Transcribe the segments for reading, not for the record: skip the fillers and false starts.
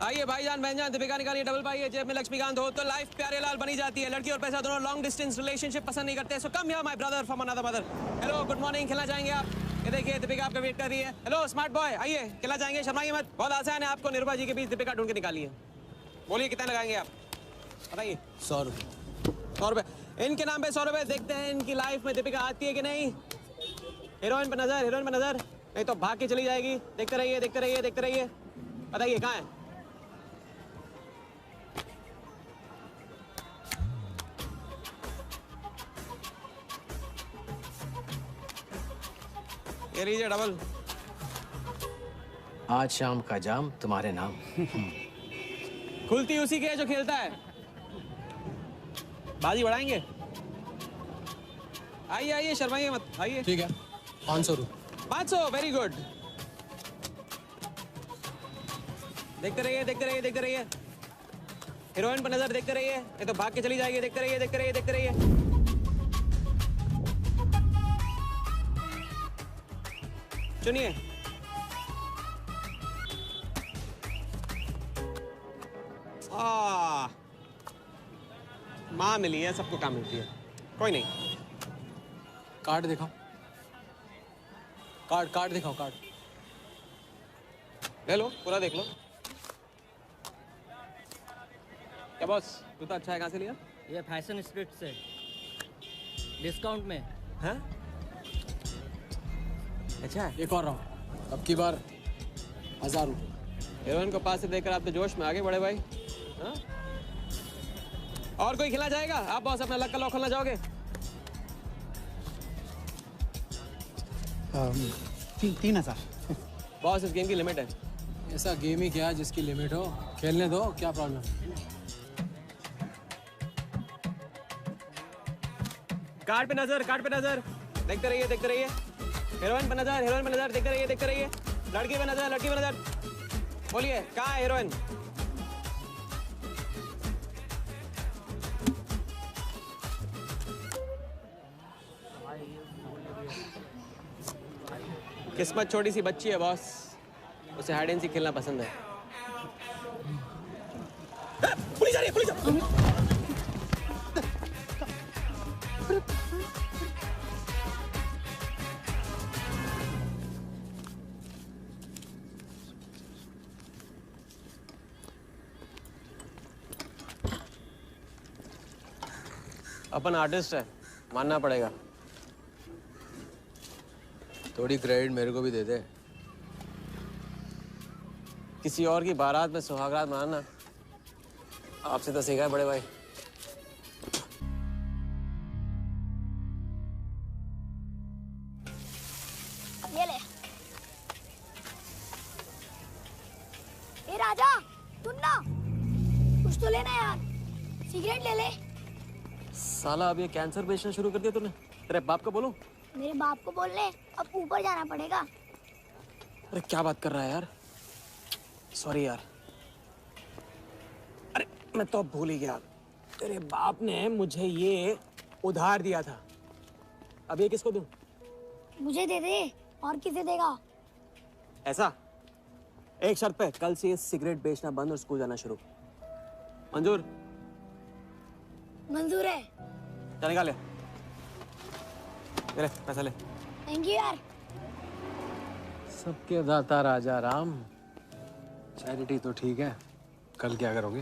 आइए भाईजान बहनजान, दीपिका निकालिए डबल पाइए, जेब में लक्ष्मीकांत हो तो लाइफ प्यारे लाल बनी जाती है। लड़की और पैसा दोनों लॉन्ग डिस्टेंस रिलेशनशिप पसंद नहीं करते। So come here my brother from another mother. Hello, good morning, खिला जाएंगे आप? ये देखिए दीपिका आपका वेट कर रही है। हेलो स्मार्ट बॉय, आइए खिला जाएंगे, शर्माइए मत। बहुत आसान है, आपको निर्भा जी के बीच दीपिका ढूंढ के निकालिए। बोलिए कितना लगाएंगे आप, बताइए। 100 रुपये। 100 रुपये इनके नाम पे 100 रुपये। देखते हैं इनकी लाइफ में दीपिका आती है कि नहीं। हीरोइन पे नजर, हीरोइन पे नजर, नहीं तो भाग के चली जाएगी। देखते रहिए देखते रहिए देखते रहिए, बताइए कहाँ है। ये लीजिए डबल। आज शाम का जाम तुम्हारे नाम। खुलती उसी की है जो खेलता है। बाजी बढ़ाएंगे? आइए आइए, शर्माइए मत, आइए। ठीक है, 500 रुपये। 500, वेरी गुड। देखते रहिए देखते रहिए देखते रहिए, हीरोइन पर नजर, देखते रहिए, नहीं तो भाग के चली जाएगी। देखते रहिए देखते रहिए देखते रहिए। चुनिए। माँ मिली है, सबको काम मिलती है, कोई नहीं। कार्ड दिखाओ, कार्ड दिखाओ, कार्ड ले लो, पूरा देख लो। क्या बॉस, जूता अच्छा है, कहाँ से लिया? ये फैशन स्ट्रीट से, डिस्काउंट में। हाँ अच्छा है। एक और राउंड, अब की बार 1000 रुपये। हीरोइन को पास से देखकर आप तो जोश में आगे बड़े भाई। हाँ? और कोई खिला जाएगा? आप बॉस अपना लक का लॉक खोलना चाहोगे? 3000। बॉस, इस गेम की लिमिट है। ऐसा गेम ही क्या जिसकी लिमिट हो, खेलने दो, क्या प्रॉब्लम। कार्ड पे नजर, कार्ड पे नजर, देखते रहिए देखते रहिए। हीरोइन पे नजर, हीरोइन पे नजर, देखते रहिए देखते रहिए। लड़की पे नजर, लड़की पे नजर। बोलिए कहाँ है हीरोइन? किस्मत छोटी सी बच्ची है बॉस, उसे हाइड एंड सीक खेलना पसंद है। पुलिस आ रही है, पुलिस आ रही है। अपन आर्टिस्ट है, मानना पड़ेगा। थोड़ी क्रेडिट मेरे को भी दे दे। किसी और की बारात में सुहागरात मनाना आपसे तो सीखा है बड़े भाई। ये ले। ए राजा, सुन ना, कुछ तो लेना यार, सिगरेट ले ले। साला अब ये कैंसर बेचना शुरू कर दिया तूने। तेरे बाप को बोलूं? मेरे बाप को बोल ले, अब ऊपर जाना पड़ेगा। अरे क्या बात कर रहा है यार, सॉरी यार। अरे मैं तो भूल ही गया, तेरे बाप ने मुझे ये उधार दिया था। अब ये किसको दूं? मुझे दे दे, और किसे देगा? ऐसा, एक शर्त पे, कल से ये सिगरेट बेचना बंद और स्कूल जाना शुरू। मंजूर? मंजूर है। चल निकाल ले, पैसा ले। थैंक यू यार। सबके दाता राजा राम। चैरिटी तो ठीक है, कल क्या करोगे?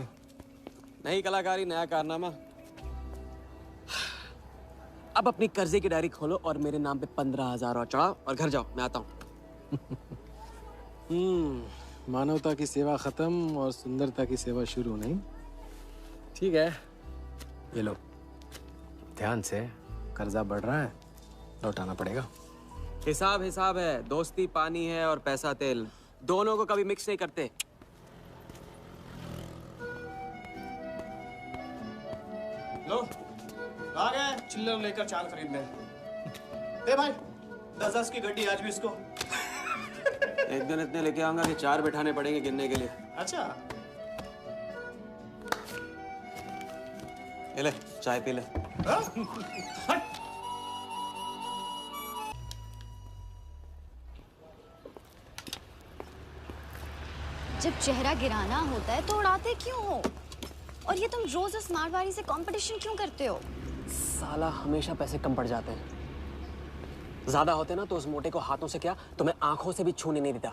नई कलाकारी, नया कारनामा। अब अपनी कर्जे की डायरी खोलो और मेरे नाम पे 15,000 और चढ़ाओ और घर जाओ, मैं आता हूँ। मानवता की सेवा खत्म और सुंदरता की सेवा शुरू, नहीं? ठीक है, ये लो, ध्यान से, कर्जा बढ़ रहा है, लौटाना पड़ेगा। हिसाब हिसाब है, दोस्ती पानी है और पैसा तेल। दोनों को कभी मिक्स नहीं करते। लो आ गए चिल्लर लेकर चाल खरीदने। ए भाई 10-10 की गड्डी आज भी इसको। एक दिन इतने लेके आऊंगा कि 4 बिठाने पड़ेंगे गिनने के लिए। अच्छा ये ले चाय पी ले। हाँ? हट। जब चेहरा गिराना होता है तो उड़ाते क्यों हो? और ये तुम रोज उस मारवाड़ी से कंपटीशन क्यों करते हो? साला हमेशा पैसे कम पड़ जाते हैं। ज्यादा होते ना तो उस मोटे को हाथों से क्या तुम्हें आंखों से भी छूने नहीं देता।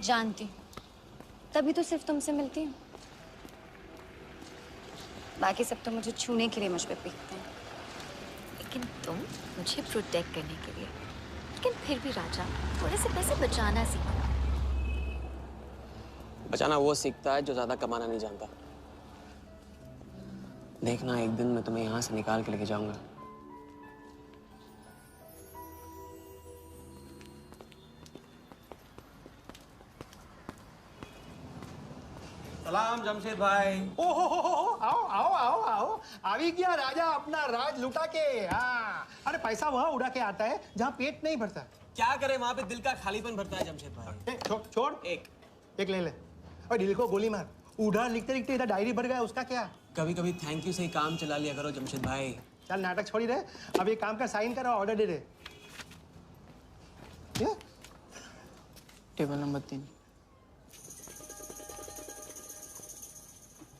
जानती हूँ, तभी तो सिर्फ तुमसे मिलती हूँ। बाकी सब तो मुझे छूने के लिए मुझ पे पीटते हैं, लेकिन तुम मुझे प्रोटेक्ट करने के लिए। लेकिन फिर भी राजा, थोड़े से पैसे बचाना सीखो। बचाना वो सीखता है जो ज्यादा कमाना नहीं जानता। देखना एक दिन मैं तुम्हें यहाँ से निकाल के लेके जाऊंगा। सलाम जमशेद भाई। ओहो आओ आओ आओ आओ अभी क्या राजा अपना राज लुटा के। हाँ अरे पैसा वहाँ उड़ा के आता है जहाँ पेट नहीं भरता। क्या करे वहां पे दिल का खालीपन भरता है जमशेद भाई। छोड़ एक ले ले और दिल को गोली मार। उधार लिखते लिखते इधर डायरी भर गया, उसका क्या। कभी कभी थैंक यू से ही काम चला लिया करो जमशेद भाई। चल नाटक छोड़ी रहे, अब ये काम का साइन कर और ऑर्डर दे दे। Table number 3।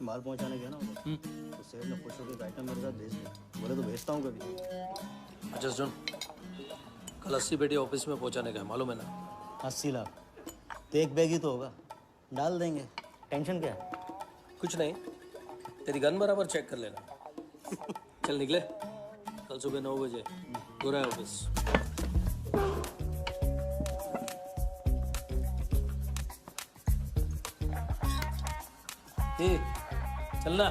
माल पहुंचाने गया ना उधर, तो सेठ ने खुश होकर आइटम मेरे साथ भेज दिया। बोले तो भेजता हूँ कभी। अच्छा सुन, कल 80 पेटी ऑफिस में पहुंचाने का है, मालूम है ना? 80 लाख तो एक बैग ही तो होगा, डाल देंगे। टेंशन क्या है? कुछ नहीं, तेरी गन बराबर चेक कर लेना। चल निकले, कल सुबह 9 बजे गोरा ऑफिस। चलना।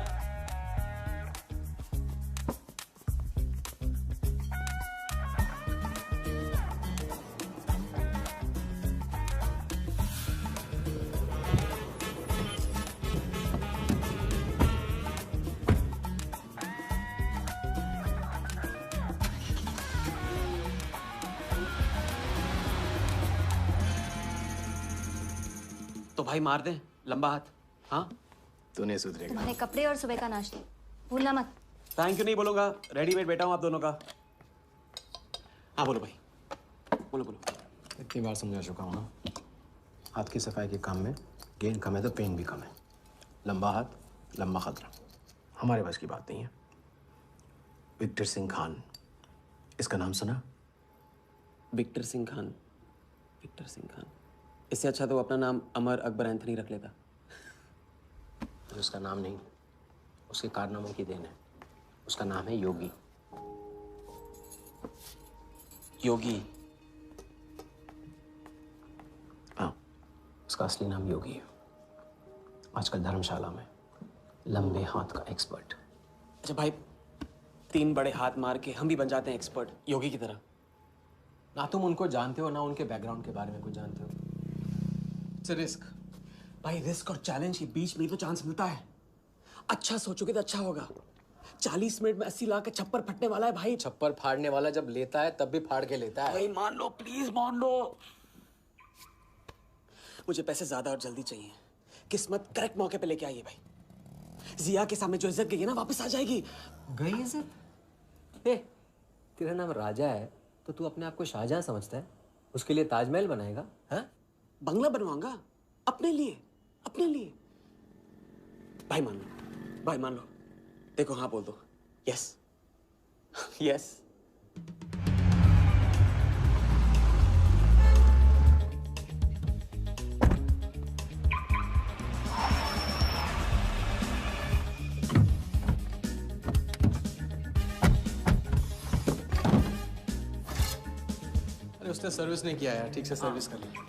तो भाई मार दे लंबा हाथ। हाँ तू नहीं सुधरेगा। तुम्हारे कपड़े और सुबह का नाश्ता भूलना मत। थैंक यू नहीं बोलूंगा, रेडीमेड बैठा हूँ आप दोनों का। हाँ बोलो भाई, बोलो बोलो। इतनी बार समझा चुका हूँ ना, हाथ की सफाई के काम में गेन कम है तो पेन भी कम है। लंबा हाथ लंबा खतरा, हमारे बस की बात नहीं है। विक्टर सिंह खान, इसका नाम सुना? Victor Singh Khan, Victor Singh Khan. इससे अच्छा तो वो अपना नाम अमर अकबर एंथनी रख लेता। उसका नाम नहीं, उसके कारनामों की देन है। उसका नाम है योगी। योगी? हाँ, उसका असली नाम योगी है। आजकल धर्मशाला में लंबे हाथ का एक्सपर्ट। अच्छा भाई, 3 बड़े हाथ मार के हम भी बन जाते हैं एक्सपर्ट योगी की तरह। ना तुम उनको जानते हो ना उनके बैकग्राउंड के बारे में कुछ जानते हो। इट्स रिस्क भाई। रिस्क और चैलेंज के बीच में ही तो चांस मिलता है। अच्छा सोचोगे तो अच्छा होगा। 40 मिनट में 80 लाख का छप्पर फटने वाला है भाई। छप्पर फाड़ने वाला जब लेता है तब भी फाड़ के लेता है। भाई मान लो, प्लीज मान लो। मुझे पैसे ज्यादा और जल्दी चाहिए। किस्मत करेक्ट मौके पे लेके आइए भाई। जिया के सामने जो इज्जत गई है ना, वापस आ जाएगी। गई इज्जत? ए, तेरा नाम राजा है तो तू अपने आप को शाहजहां समझता है? उसके लिए ताजमहल बनाएगा? हाँ, बंगला बनवाऊंगा अपने लिए, अपने लिए। भाई मान लो, भाई मान लो। देखो हाँ बोल दो। Yes yes. अरे उसने सर्विस नहीं किया यार, ठीक से सर्विस कर ले।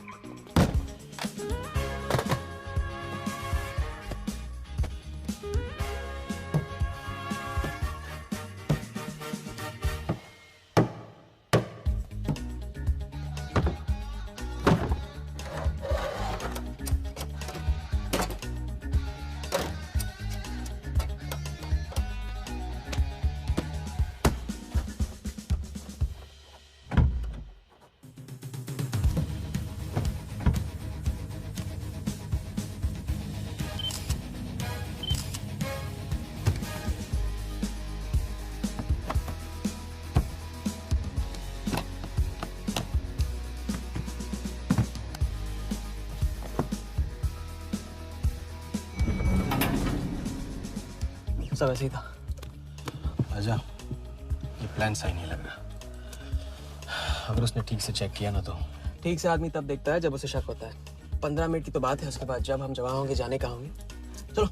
सब ऐसे ही था। राजा, ये प्लान सही नहीं लग रहा। अगर उसने ठीक से चेक किया ना तो। ठीक से आदमी तब देखता है जब उसे शक होता है। 15 मिनट की तो बात है, उसके बाद जब हम जवान होंगे जाने कहाँ होंगे। चलो।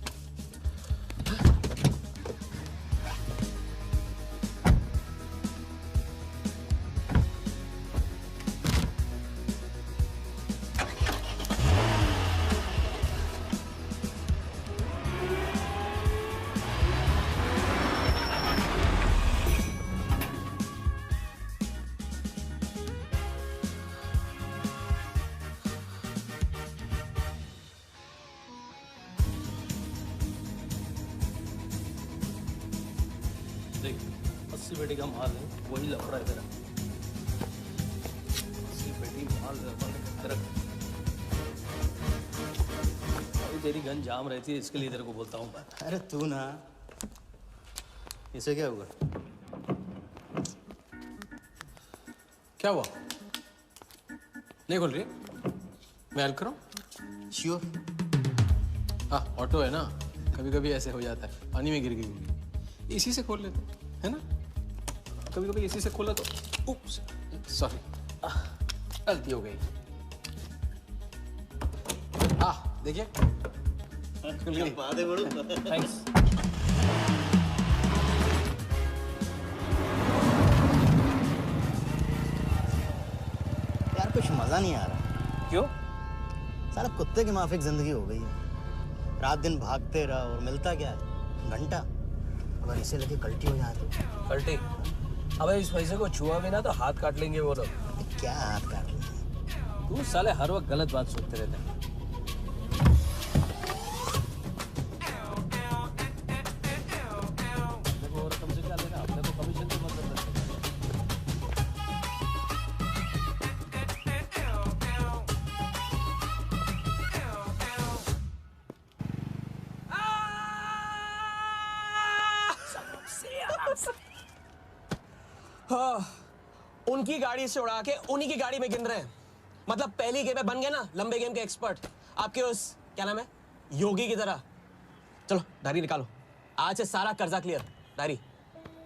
देख 80 पेटी का माल है, वही लफड़ा है तेरा। 80 पेटी माल तेरा। अभी तेरी गन जाम रहती है, इसके लिए तेरे को बोलता हूँ मैं। अरे तू ना, इसे क्या हुआ? क्या हुआ? नहीं खोल रही? मैं हेल्प करूं? श्योर। हाँ, ऑटो है ना, कभी कभी ऐसे हो जाता है, पानी में गिर गई। इसी से खोल लेते है ना? कभी कभी इसी से खोला तो उप्स, सॉरी, गलती हो गई। देखिए, थैंक्स। यार कुछ मजा नहीं आ रहा। क्यों? साला कुत्ते की माफिक जिंदगी हो गई है। रात दिन भागते रहो और मिलता क्या है? घंटा। अगर इसे लेके कल्टी हो जाए तो? पलटी? अबे इस पैसे को छुआ भी ना तो हाथ काट लेंगे वो लोग। क्या हाथ काट लेंगे? तू साले हर वक्त गलत बात सोचते रहते हैं। देखो और तुमसे क्या लेना, अपने को कमीशन से मतलब रखते हैं। हाँ, उनकी गाड़ी से उड़ा के उन्हीं की गाड़ी में गिन रहे हैं। मतलब पहली गेम में बन गए ना लंबे गेम के एक्सपर्ट। आपके उस क्या नाम है, योगी की तरह। चलो डायरी निकालो, आज से सारा कर्जा क्लियर। डायरी।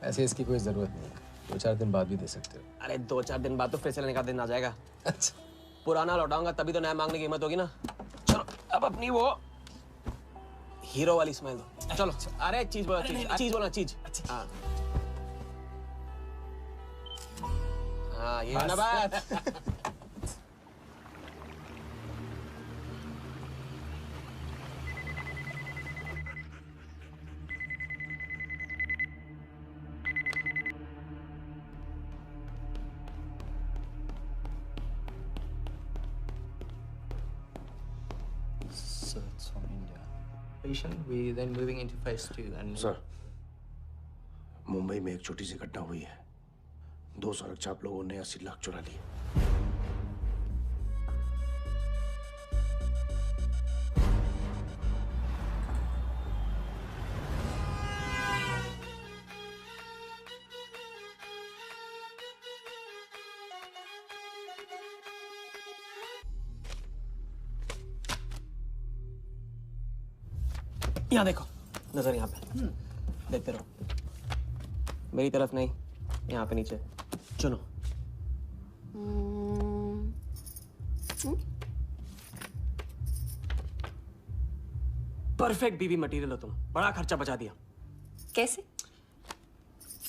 ऐसे इसकी कोई जरूरत नहीं, 2-4 दिन बाद भी दे सकते हो। अरे 2-4 दिन बाद तो फिर से लेने का दिन आ जाएगा। अच्छा, पुराना लौटाऊंगा तभी तो नया मांगने की हिम्मत होगी ना। चलो अब अपनी वो हीरो वाली स्माइल दो। चलो। अरे चीज बोला, चीज बोला, चीज। हाँ हाँ, ये है ना बात। So it's from India. patient. We then moving into phase 2 and sir, Mumbai में एक छोटी सी घटना हुई है। 2 सड़क चाप लोगों ने 80 लाख चुरा लिए। यहाँ देखो, नजर यहाँ पे। देखते रहो, मेरी तरफ नहीं, यहाँ पे नीचे। चुनो। परफेक्ट बीवी मटेरियल हो तुम, बड़ा खर्चा बचा दिया। कैसे?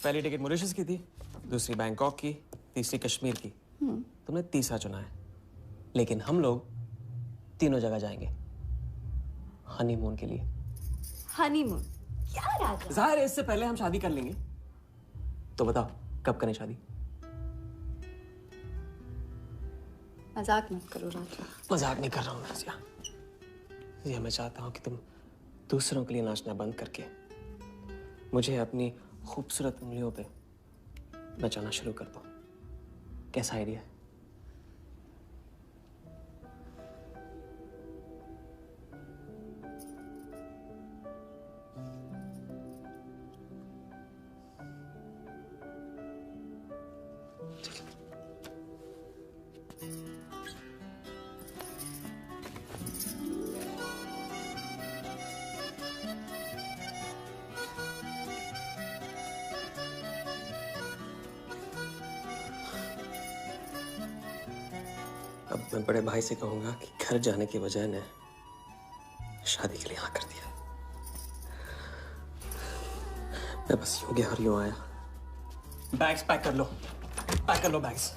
पहली टिकट मॉरिशस की थी, दूसरी बैंकॉक की, तीसरी कश्मीर की। तुमने तीसरा चुना है, लेकिन हम लोग तीनों जगह जाएंगे हनीमून के लिए। हनीमून? क्या राजा? जाहिर है इससे पहले हम शादी कर लेंगे। तो बताओ कब करें शादी? मजाक मत करो राजा। मजाक नहीं कर रहा हूँ नाज़िया। ये मैं चाहता हूँ कि तुम दूसरों के लिए नाचना बंद करके मुझे अपनी खूबसूरत उंगलियों पे नचाना शुरू कर दो। कैसा आइडिया है? मैं बड़े भाई से कहूंगा कि घर जाने के बजाय ने शादी के लिए हाँ कर दिया। मैं बस यूं गया और यूं आया। बैग्स पैक कर लो बैग्स।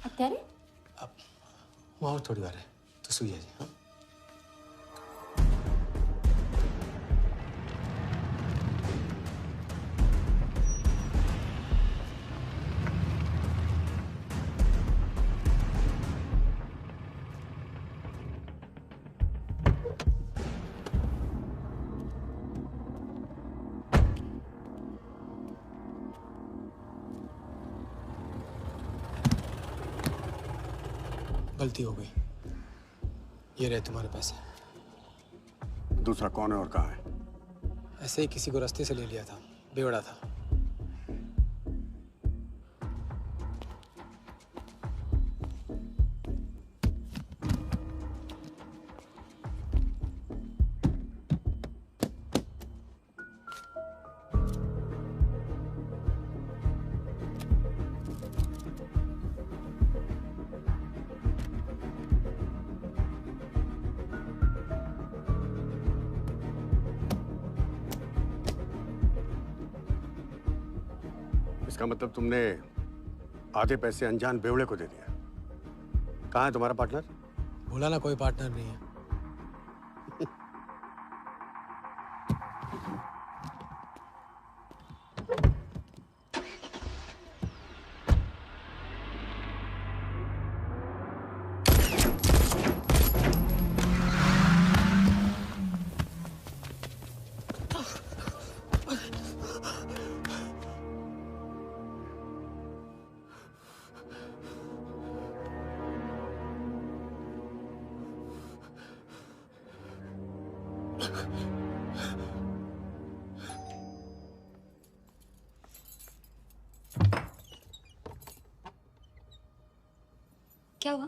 અત્યારે वहाँ और थोड़ी बार है तो सो जाइए। हाँ गलती हो गई। ये रहे तुम्हारे पैसे। दूसरा कौन है और कहाँ है? ऐसे ही किसी को रास्ते से ले लिया था, बेवड़ा था। इसका मतलब तुमने आधे पैसे अनजान बेवड़े को दे दिया। कहाँ है तुम्हारा पार्टनर? बोला ना कोई पार्टनर नहीं है। क्या हुआ?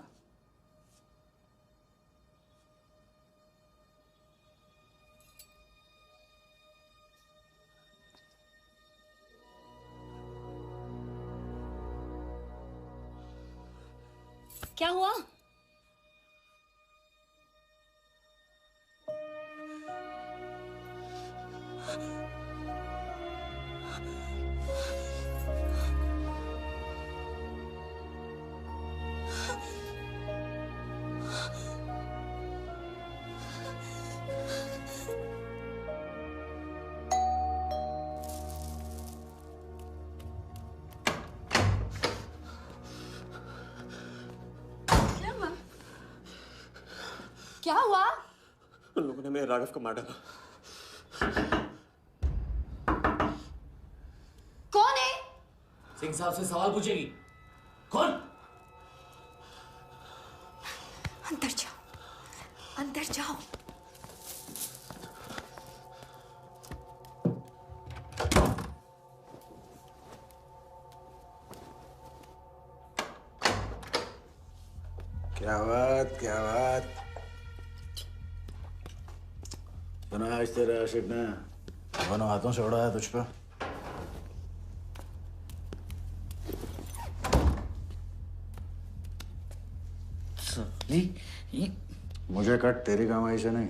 क्या हुआ? क्या हुआ? उन लोगों ने मेरे राघव को मार डाला। कौन है? सिंह साहब से सवाल पूछेगी। कौन? अंदर जाओ, अंदर जाओ। क्या बात, क्या बात। बना आज तेरा आशिक ने दोनों हाथों से उड़ाया तुझ पे। मुझे कट तेरी कमाई से नहीं,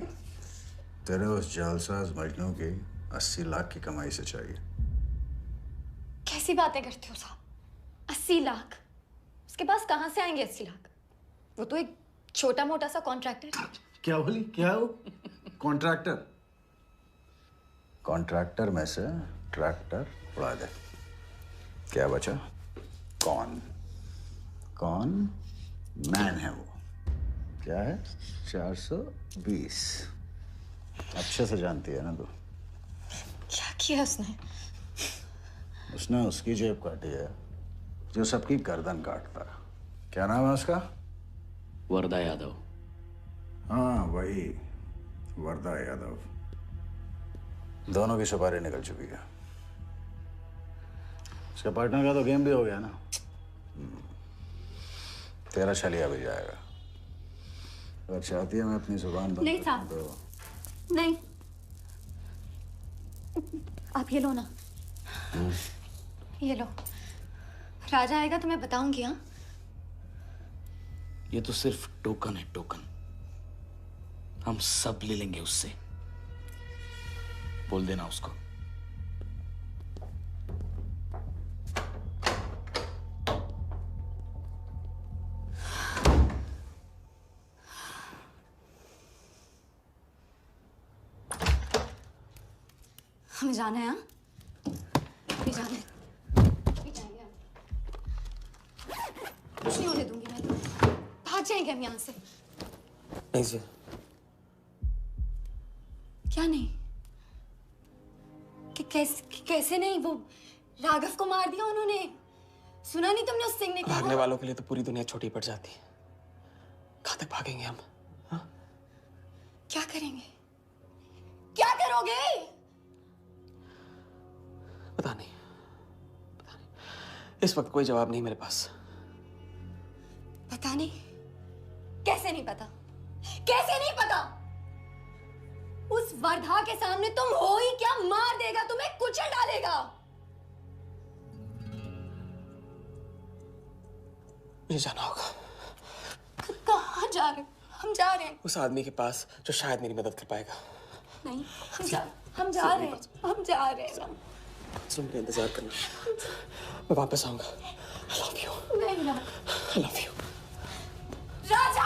तेरे उस जालसाज मजनू की 80 लाख की कमाई से चाहिए। कैसी बातें करते हो साहब? 80 लाख? उसके पास कहां से आएंगे 80 लाख? वो तो एक छोटा मोटा सा कॉन्ट्रैक्टर है। क्या बोली? क्या हो? कॉन्ट्रैक्टर? कॉन्ट्रैक्टर में से ट्रैक्टर उड़ा दे। क्या बचा? कौन? कौन मैन है वो? क्या है? 420। अच्छे से जानती है ना तू। किया उसने? उसने उसकी जेब काटी है जो सबकी गर्दन काटता है। क्या नाम है उसका? वरदा यादव। हाँ वही, वरदा यादव। दोनों की सुपारी निकल चुकी है। उसके पार्टनर का तो गेम भी हो गया ना। तेरा छलिया भी जाएगा। अगर चाहती है मैं अपनी जुबान बंद नहीं साहब, तो नहीं। आप ये लो ना, ये लो। राजा आएगा तो मैं बताऊंगी। हाँ, ये तो सिर्फ टोकन है, टोकन। हम सब ले लेंगे उससे। बोल देना उसको। हमें जाना है। हाँ, भी जाना है। भी जाएंगे हम। कुछ नहीं होने दूंगी मैं तो। भाग जाएंगे हम यहाँ से। नहीं जी। क्या नहीं? कैसे नहीं? वो राघव को मार दिया उन्होंने। सुना नहीं तुमने उस सिंह ने कहा? भागने वालों के लिए तो पूरी दुनिया छोटी पड़ जाती है। कहाँ तक भागेंगे हम? हा? क्या करेंगे? क्या करोगे? पता नहीं, पता नहीं। इस वक्त कोई जवाब नहीं मेरे पास। पता नहीं? कैसे नहीं पता? कैसे नहीं पता? उस वर्धा के सामने तुम हो ही क्या? मार देगा, तुम्हें कुचल डालेगा। मुझे जाना होगा। कहाँ जा रहे? हम जा रहे हैं उस आदमी के पास जो शायद मेरी मदद कर पाएगा। नहीं, हम जा रहे हैं। हम जा रहे हैं। तुम मेरा इंतजार करना, मैं वापस आऊंगा। I love you. नहीं ना। I love you. राजा!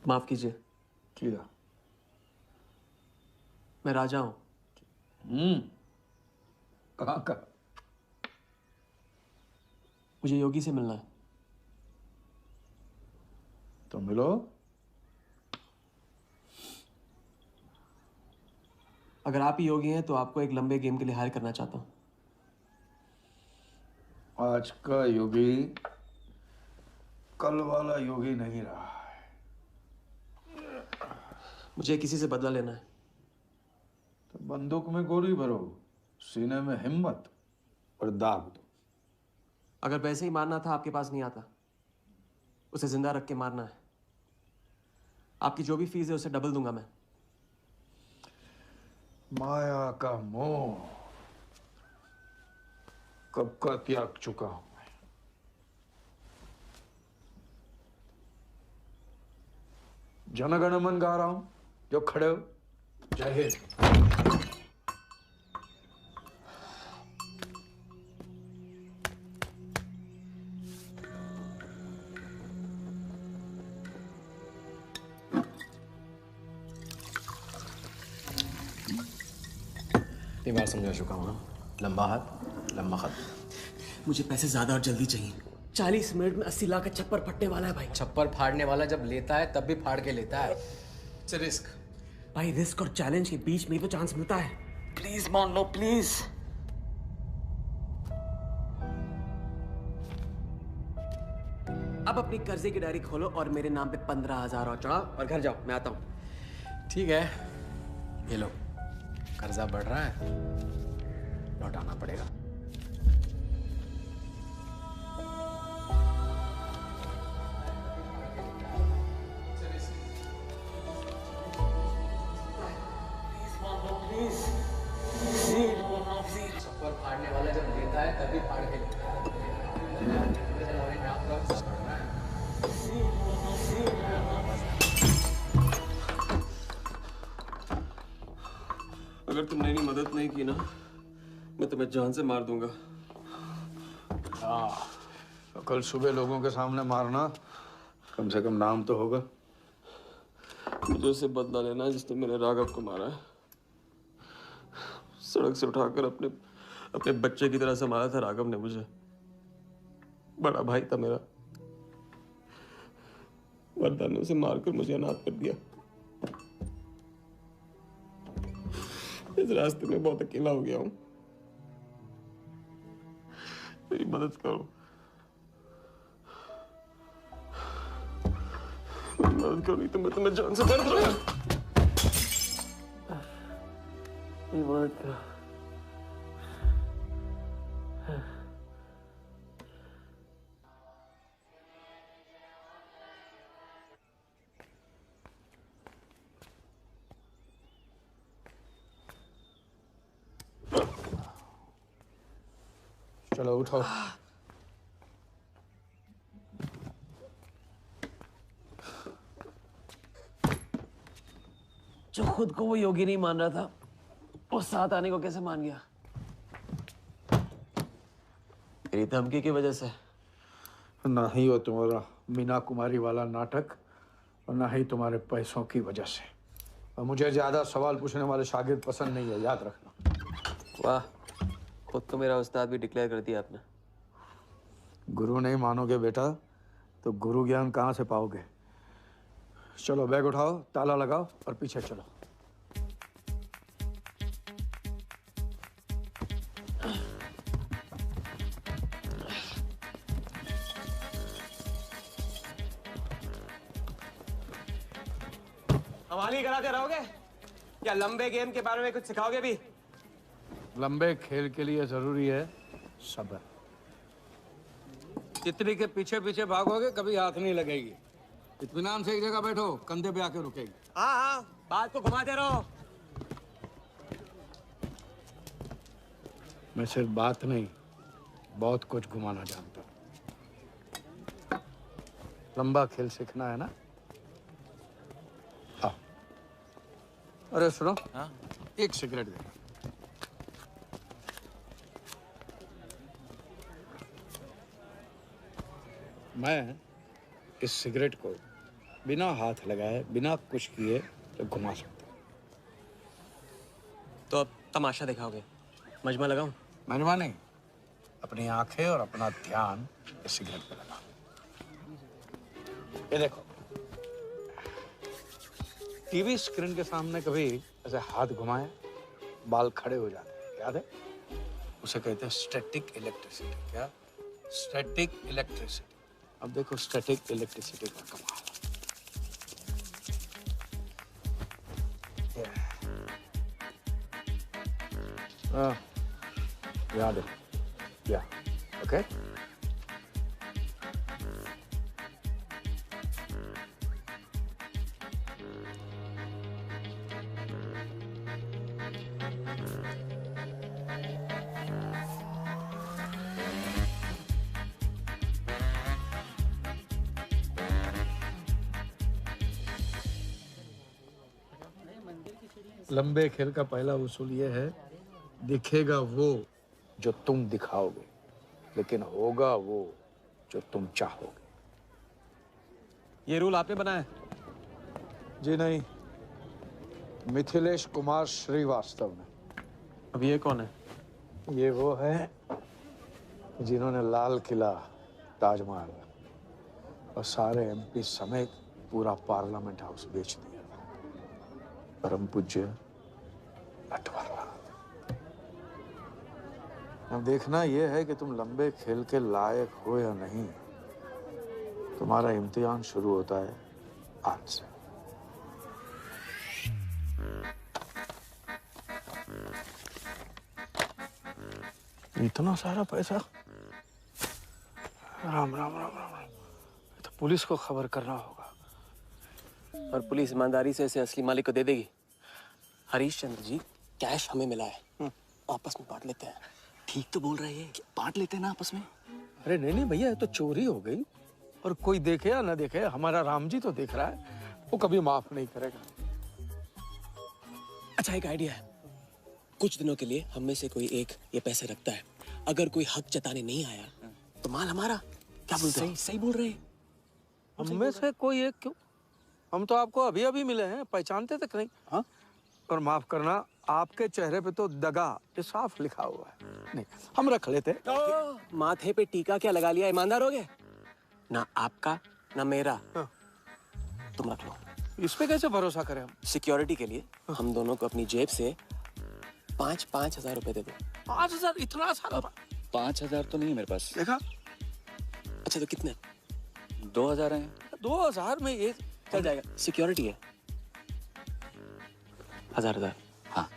माफ कीजिए। किया। मैं राजा हूं। कहाँ का? मुझे योगी से मिलना है। तो मिलो। अगर आप ही योगी हैं तो आपको एक लंबे गेम के लिए हायर करना चाहता हूं। आज का योगी कल वाला योगी नहीं रहा। मुझे किसी से बदला लेना है। तो बंदूक में गोली भरो, सीने में हिम्मत और दाग दो। अगर वैसे ही मारना था आपके पास नहीं आता। उसे जिंदा रख के मारना है। आपकी जो भी फीस है उसे डबल दूंगा मैं। माया का मोह कब का त्याग चुका हूं मैं। जनगण मन गा रहा हूं, जो खड़े हो। जय हिंद। इतनी बार समझा चुका हूं ना। लंबा हाथ लंबा खत। मुझे पैसे ज्यादा और जल्दी चाहिए। 40 मिनट में 80 लाख का छप्पर फटने वाला है भाई। छप्पर फाड़ने वाला जब लेता है तब भी फाड़ के लेता है। It's a risk. भाई रिस्क और चैलेंज के बीच में ही तो चांस मिलता है। प्लीज मान लो प्लीज। अब अपनी कर्जे की डायरी खोलो और मेरे नाम पे 15,000 और चढ़ाओ और घर जाओ। मैं आता हूं। ठीक है, ये लो। कर्जा बढ़ रहा है, लौटाना पड़ेगा। प्लीज अगर तुमने मेरी मदद नहीं की ना, मैं तुम्हें जान से मार दूंगा। हाँ, तो कल सुबह लोगों के सामने मारना, कम से कम नाम तो होगा। मुझे उससे बदला लेना है जिसने मेरे राघव को मारा है। सड़क से उठाकर अपने बच्चे की तरह संभाला था राघव ने मुझे। बड़ा भाई था मेरा। वरदान ने उसे मारकर मुझे अनाथ कर दिया। इस रास्ते में बहुत अकेला हो गया हूं। मेरी मदद करो, मेरी मदद करो, नहीं तो मैं तुम्हें जान से मार दूंगा। मेरी मदद करो। चलो उठो। जो खुद को वो योगी नहीं मान रहा था, वो साथ आने को कैसे मान गया? मेरी धमकी की वजह से। ना ही वो तुम्हारा मीना कुमारी वाला नाटक और ना ही तुम्हारे पैसों की वजह से। और मुझे ज्यादा सवाल पूछने वाले शागिर्द पसंद नहीं है, याद रखना। वाह, खुद को मेरा उस्ताद भी डिक्लेयर कर दिया आपने। गुरु नहीं मानोगे बेटा तो गुरु ज्ञान कहाँ से पाओगे। चलो बैग उठाओ, ताला लगाओ और पीछे चलो। हवाली कराते रहोगे या लंबे गेम के बारे में कुछ सिखाओगे भी? लंबे खेल के लिए जरूरी है सब्र। तितली के पीछे पीछे भागोगे कभी हाथ नहीं लगेगी। इत्मीनान से एक जगह बैठो, कंधे पे आके रुकेगी। हाँ हाँ, बात को घुमाते रहो। मैं सिर्फ बात नहीं, बहुत कुछ घुमाना जानता हूँ। लंबा खेल सीखना है ना? आओ। अरे सुनो, हाँ? एक सिगरेट दे। मैं इस सिगरेट को बिना हाथ लगाए, बिना कुछ किए तो घुमा सकता हूँ। तो अब तमाशा दिखाओगे? मजमा लगाऊं? मजमा नहीं, अपनी आंखें और अपना ध्यान इस सिगरेट पे लगा। ये देखो, टीवी स्क्रीन के सामने कभी ऐसे हाथ घुमाए बाल खड़े हो जाते हैं, याद है? उसे कहते हैं स्टैटिक इलेक्ट्रिसिटी। क्या? Static electricity. अब देखो स्टैटिक इलेक्ट्रिसिटी का कमाल। याद है? या ओके। लंबे खेल का पहला उसूल ये है, दिखेगा वो जो तुम दिखाओगे, लेकिन होगा वो जो तुम चाहोगे। ये रूल आपने बनाया? जी नहीं, मिथिलेश कुमार श्रीवास्तव ने। अब ये कौन है? ये वो है जिन्होंने लाल किला, ताजमहल और सारे एमपी समेत पूरा पार्लियामेंट हाउस बेच दिया। परम पूज्य नटवरलाल। अब देखना यह है कि तुम लंबे खेल के लायक हो या नहीं। तुम्हारा इम्तिहान शुरू होता है आज से। इतना सारा पैसा? राम राम राम राम राम। तो पुलिस को खबर करना होगा। और पुलिस ईमानदारी से इसे असली मालिक को दे देगी। हरीश चंद्र जी, कैश हमें मिला है, आपस में बांट लेते हैं। ठीक तो बोल रहे हैं, बांट लेते हैं ना आपस में। अरे नहीं नहीं भैया, ये तो चोरी हो गई। और कोई देखे या ना देखे, हमारा राम जी तो देख रहा है, वो कभी माफ नहीं करेगा। अच्छा, एक आइडिया है। कुछ दिनों के लिए हम में से कोई एक ये पैसे रखता है, अगर कोई हक जताने नहीं आया तो माल हमारा। क्या बोलते हो? सही बोल रहे हैं। हम में से कोई एक क्यों? हम तो आपको अभी अभी मिले हैं, पहचानते तक नहीं। हाँ, और माफ करना, आपके चेहरे पे तो दगा ये साफ लिखा हुआ है। नहीं, हम रख लेते। माथे पे टीका क्या लगा लिया, ईमानदार हो गए? ना आपका ना मेरा। तुम रख लो। इस पे कैसे भरोसा करें हम? सिक्योरिटी के लिए हम दोनों को अपनी जेब से 5,000 रुपए दे दो। 5,000? इतना सारा? 5,000 तो नहीं है मेरे पास। देखा? अच्छा तो कितने? 2,000 हैं। 2,000 में ये चल जाएगा, सिक्योरिटी है। 1,000। हाँ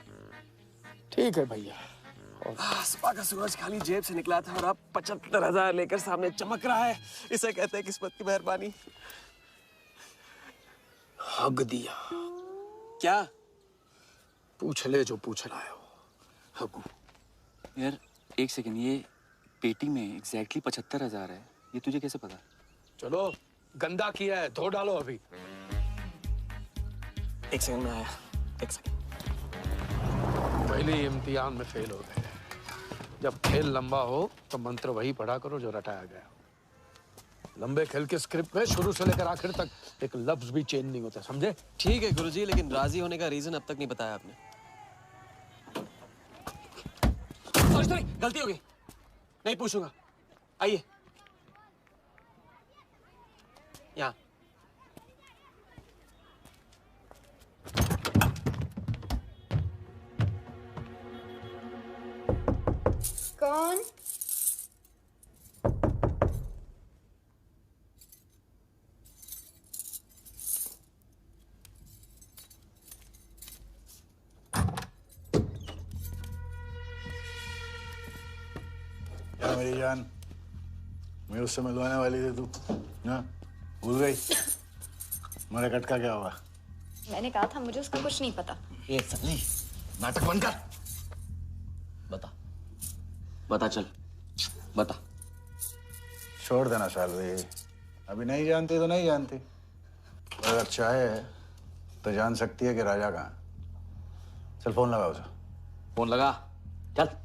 ठीक है भैया। सुबह का सूरज खाली जेब से निकला था और अब 75,000 लेकर सामने चमक रहा है। इसे कहते हैं किस्मत की मेहरबानी। हग दिया। क्या? पूछ ले जो पूछ रहा है। हगू। यार एक सेकंड, ये पेटी में एग्जैक्टली 75,000 है, ये तुझे कैसे पता? चलो, गंदा किया है, धो डालो अभी। एक सेकंड में आया, एक सेकंड। पहले इम्तिहान में फेल हो गए। जब खेल लंबा हो तो मंत्र वही पढ़ा करो जो रटाया गया। लंबे खेल के स्क्रिप्ट में शुरू से लेकर आखिर तक एक लफ्ज भी चेंज नहीं होता, समझे? ठीक है गुरुजी, लेकिन राजी होने का रीजन अब तक नहीं बताया आपने। सॉरी, गलती हो गई, नहीं पूछूंगा। आइए यहाँ। कौन? क्या मेरी जान, मैं उससे मिलवाने वाली थी, तू ना भूल गई? मेरे कट का क्या हुआ? मैंने कहा था मुझे उसका कुछ नहीं पता। ये सली, नाटक बंद कर। बता चल, बता। छोड़ देना शालवी, अभी नहीं जानती तो नहीं जानती, अगर चाहे तो जान सकती है कि राजा कहाँ। चल फोन लगा उसे। फोन लगा, चल।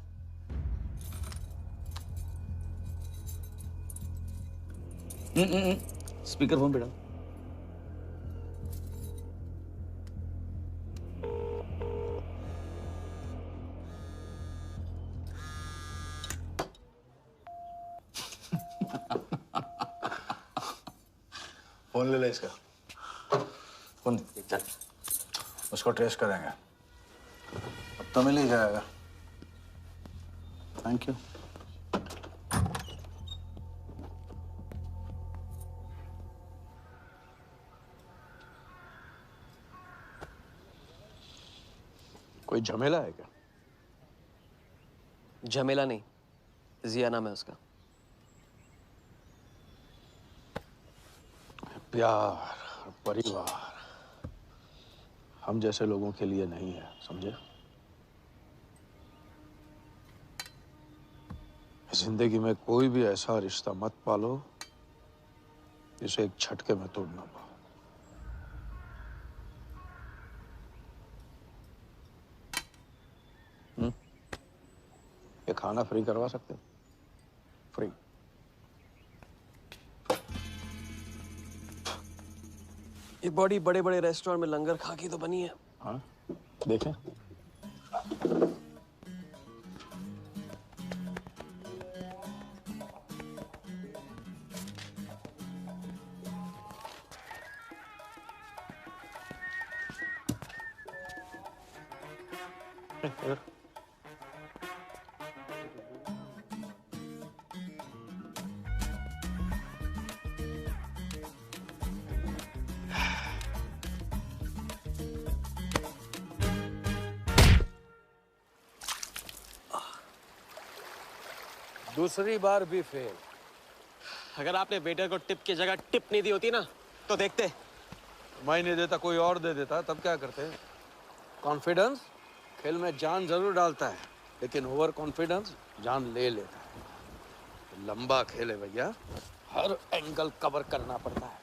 स्पीकर फोन पे डाल। फोन ले ले इसका, फोन चल। उसको ट्रेस करेंगे, अब तो मिल ही जाएगा। Thank you. कोई झमेला है क्या? झमेला नहीं, जिया नाम है उसका। प्यार, परिवार हम जैसे लोगों के लिए नहीं है, समझे? जिंदगी में कोई भी ऐसा रिश्ता मत पालो जिसे एक झटके में तोड़ ना पाओ। ये खाना फ्री करवा सकते हो? फ्री। ये बॉडी बड़े बड़े रेस्टोरेंट में लंगर खा के तो बनी है। हाँ, देखें। दूसरी बार भी फेल। अगर आपने वेटर को टिप की जगह टिप नहीं दी होती ना तो देखते। मैं नहीं देता, कोई और दे देता, तब क्या करते? कॉन्फिडेंस खेल में जान जरूर डालता है, लेकिन ओवर कॉन्फिडेंस जान ले लेता है। लंबा खेल है भैया, हर एंगल कवर करना पड़ता है,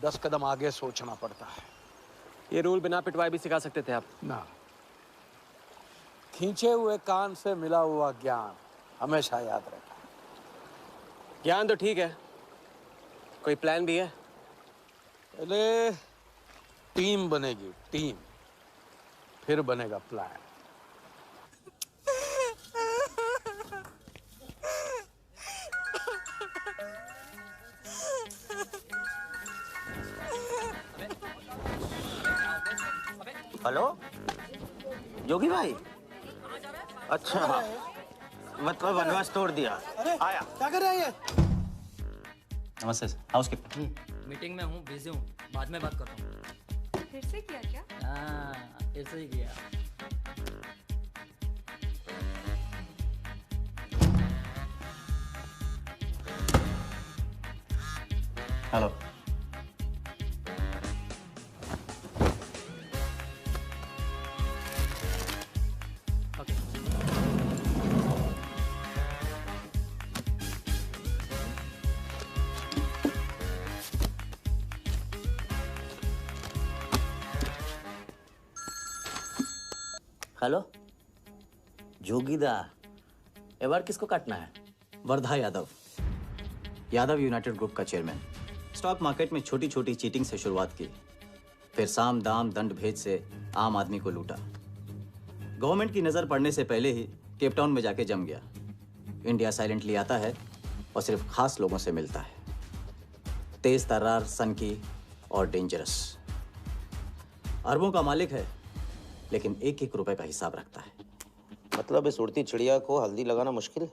10 कदम आगे सोचना पड़ता है। ये रूल बिना पिटवाए भी सिखा सकते थे आप। ना, खींचे हुए कान से मिला हुआ ज्ञान हमेशा याद रखना। ज्ञान तो ठीक है, कोई प्लान भी है? पहले टीम बनेगी, टीम, फिर बनेगा प्लान। हेलो योगी भाई, अच्छा मतलब वनवास तोड़ दिया। आया क्या कर रहे हैं ये? नमस्ते हाउसकीपर। मीटिंग में हूँ, बिजी हूँ, बाद में बात करता हूँ। फिर से किया क्या? हाँ, फिर से ही किया। हेलो हेलो जोगीदा, ए बार किसको काटना है? वर्धा यादव, यादव यूनाइटेड ग्रुप का चेयरमैन। स्टॉक मार्केट में छोटी छोटी चीटिंग से शुरुआत की, फिर साम दाम दंड भेद से आम आदमी को लूटा। गवर्नमेंट की नजर पड़ने से पहले ही केप टाउन में जाके जम गया। इंडिया साइलेंटली आता है और सिर्फ खास लोगों से मिलता है। तेज तर्रार, सनकी और डेंजरस। अरबों का मालिक है, लेकिन एक एक रुपए का हिसाब रखता है। मतलब इस उड़ती चिड़िया को हल्दी लगाना मुश्किल है?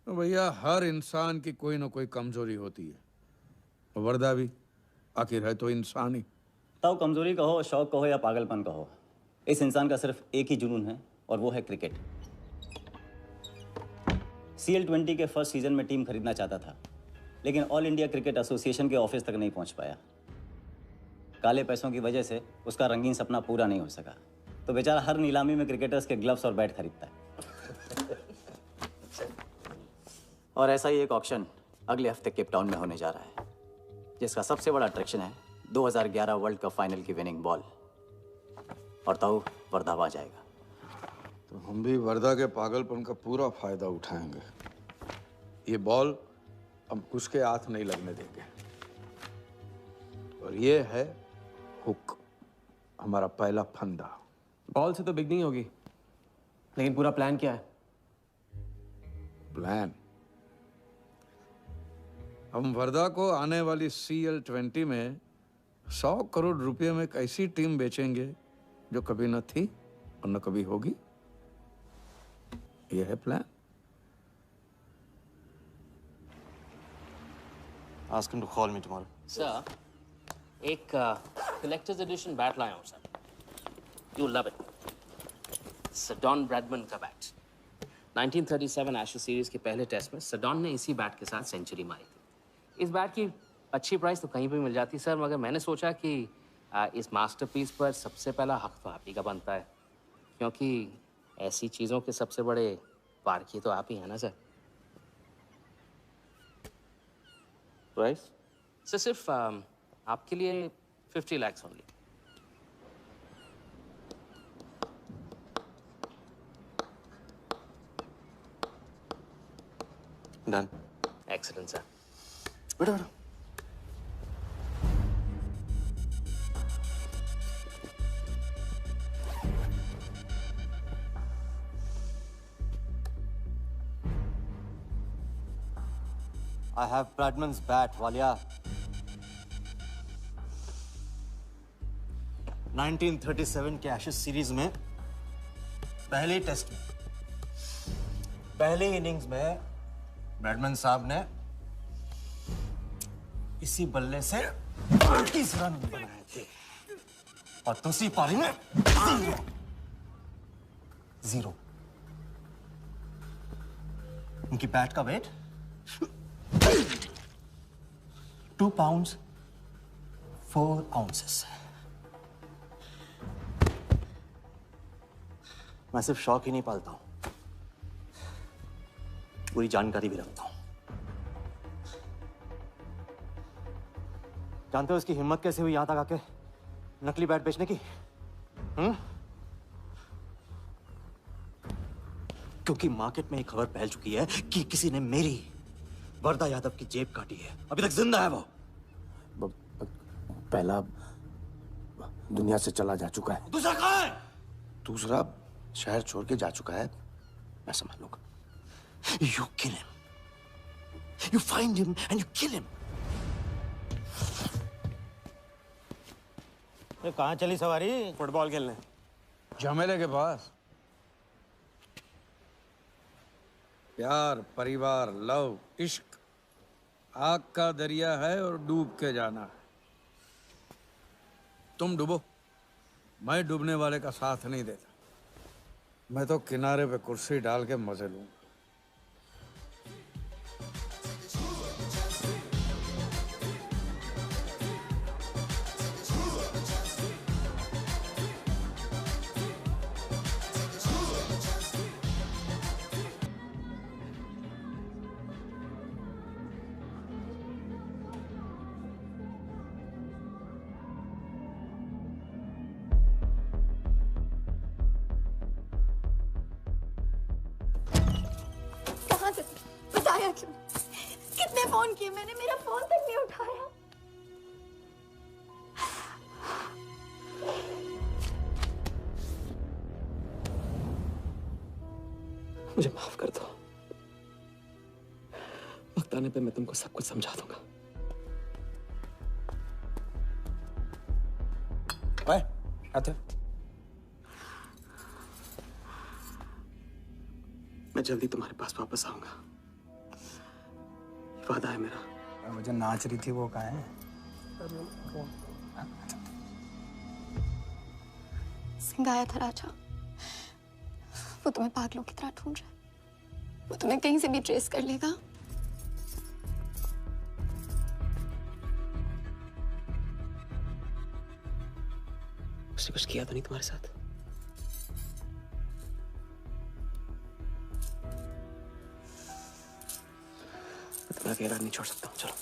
तो भैया हर इंसान की कोई ना कोई कमजोरी होती है। वर्दा भी आखिर है तो इंसान ही। ताऊ कमजोरी कहो, शौक कहो या पागलपन कहो, इस इंसान का सिर्फ एक ही जुनून है और वो है क्रिकेट। CL20 के फर्स्ट सीजन में टीम खरीदना चाहता था, लेकिन ऑल इंडिया क्रिकेट एसोसिएशन के ऑफिस तक नहीं पहुंच पाया। काले पैसों की वजह से उसका रंगीन सपना पूरा नहीं हो सका, तो बेचारा हर नीलामी में क्रिकेटर्स के ग्लव्स और बैट खरीदता है। और ऐसा ही एक ऑक्शन अगले हफ्ते केप टाउन में होने जा रहा है, जिसका सबसे बड़ा अट्रैक्शन है 2011 वर्ल्ड कप फाइनल की विनिंग बॉल। और ताऊ वर्धा आ जाएगा। तो हम भी वर्धा के पागलपन का पूरा फायदा उठाएंगे। ये बॉल हम उसके हाथ नहीं लगने देंगे। और ये है हुक, हमारा पहला फंदा। बॉल से तो बिग नहीं होगी, लेकिन पूरा प्लान क्या है? प्लान, हम वर्धा को आने वाली CL20 में 100 करोड़ रुपए में एक ऐसी टीम बेचेंगे जो कभी न थी और न कभी होगी। यह है plan. Ask him to call me tomorrow. Sir, एक कलेक्टर्स एडिशन बैट लाया हूँ sir. You love it. Sir don Bradman का बैट। 1937 एशेज सीरीज के पहले टेस्ट में सडॉन ने इसी बैट के साथ सेंचुरी मारी थी। इस बैट की अच्छी प्राइस तो कहीं भी मिल जाती सर, मगर मैंने सोचा कि इस मास्टरपीस पर सबसे पहला हक तो आप ही का बनता है, क्योंकि ऐसी चीज़ों के सबसे बड़े पारखी तो आप ही हैं ना सर। प्राइस? सर सिर्फ आपके लिए 50 lakhs only. Done. Excellent, sir. बेटा I have Bradman's bat, Walia. 1937 के एशेज सीरीज में पहले टेस्ट में पहले इनिंग्स में ब्रैडमैन साहब ने इसी बल्ले से 30 रन बनाए थे और दूसरी पारी में 0। उनकी बैट का वेट 2 pounds 4 ounces। मैं सिर्फ शौक ही नहीं पालता हूं, पूरी जानकारी भी रखता हूं। जानते हो इसकी हिम्मत कैसे हुई यहां तक आके नकली बैट बेचने की? क्योंकि मार्केट में एक खबर फैल चुकी है कि किसी ने मेरी वरदा यादव की जेब काटी है। अभी तक जिंदा है वो। पहला दुनिया से चला जा चुका है। दूसरा कहाँ है? दूसरा शहर छोड़ के जा चुका है। मैं संभाल लूंगा। You kill him. You find him and you kill him. कहाँ चली सवारी? फुटबॉल खेलने। झमेले के पास। प्यार, परिवार, लव, इश्क आग का दरिया है और डूब के जाना है। तुम डूबो, मैं डूबने वाले का साथ नहीं देता। मैं तो किनारे पे कुर्सी डाल के मजे लूंगा। बताया क्यों? कितने फोन किए मैंने, मेरा फोन तक नहीं उठाया। मुझे माफ कर दो। वक्त आने पे मैं तुमको सब कुछ समझा दूंगा। आते मैं जल्दी तुम्हारे पास वापस आऊंगा। वादा है मेरा। वो जो नाच रही थी वो कहाँ है? सिंह आया था राजा। वो तुम्हें पागलों की तरह ढूंढ रहा है। वो तुम्हें कहीं से भी ट्रेस कर लेगा। उसने कुछ किया तो नहीं तुम्हारे साथ? मैं अकेला नहीं छोड़ सकता हूँ। चलो।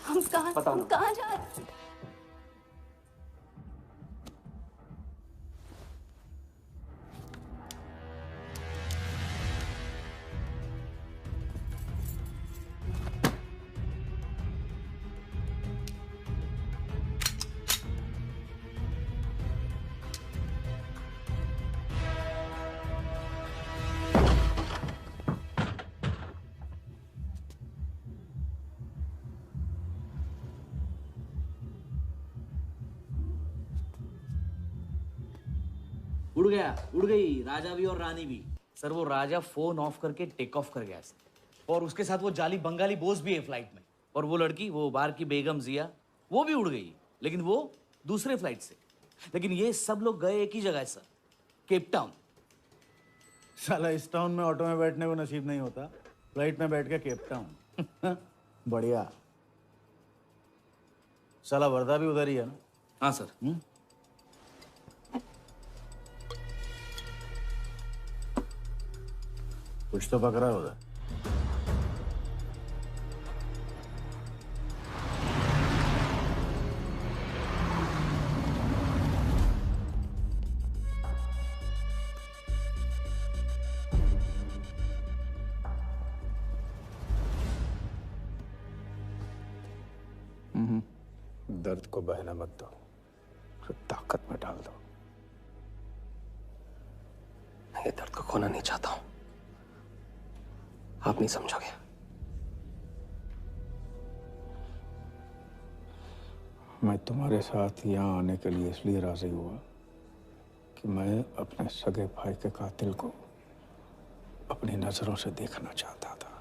हम कहाँ जा रहे हैं? उड़ गई राजा भी और रानी भी। सर वो राजा फोन ऑफ करके टेक ऑफ कर गया सर। और उसके साथ वो जाली बंगाली बोस भी है फ्लाइट में। और वो लड़की, वो बार की बेगम जिया, वो भी उड़ गई, लेकिन वो दूसरे फ्लाइट से। लेकिन ये सब लोग गए एक ही जगह है सर, केप टाउन। साला इस टाउन में ऑटो में बैठने को नसीब नहीं होता, फ्लाइट में बैठ के केप टाउन। बढ़िया। साला वर्दा भी उधर ही है ना? हाँ सर। कुछ तो पकड़ा उधर। दर्द को बहना मत दो, उसे ताकत में डाल दो। मैं ये दर्द को खोना नहीं चाहता हूं। आप नहीं समझोगे। मैं तुम्हारे साथ यहाँ आने के लिए इसलिए राजी हुआ कि मैं अपने सगे भाई के कातिल को अपनी नजरों से देखना चाहता था।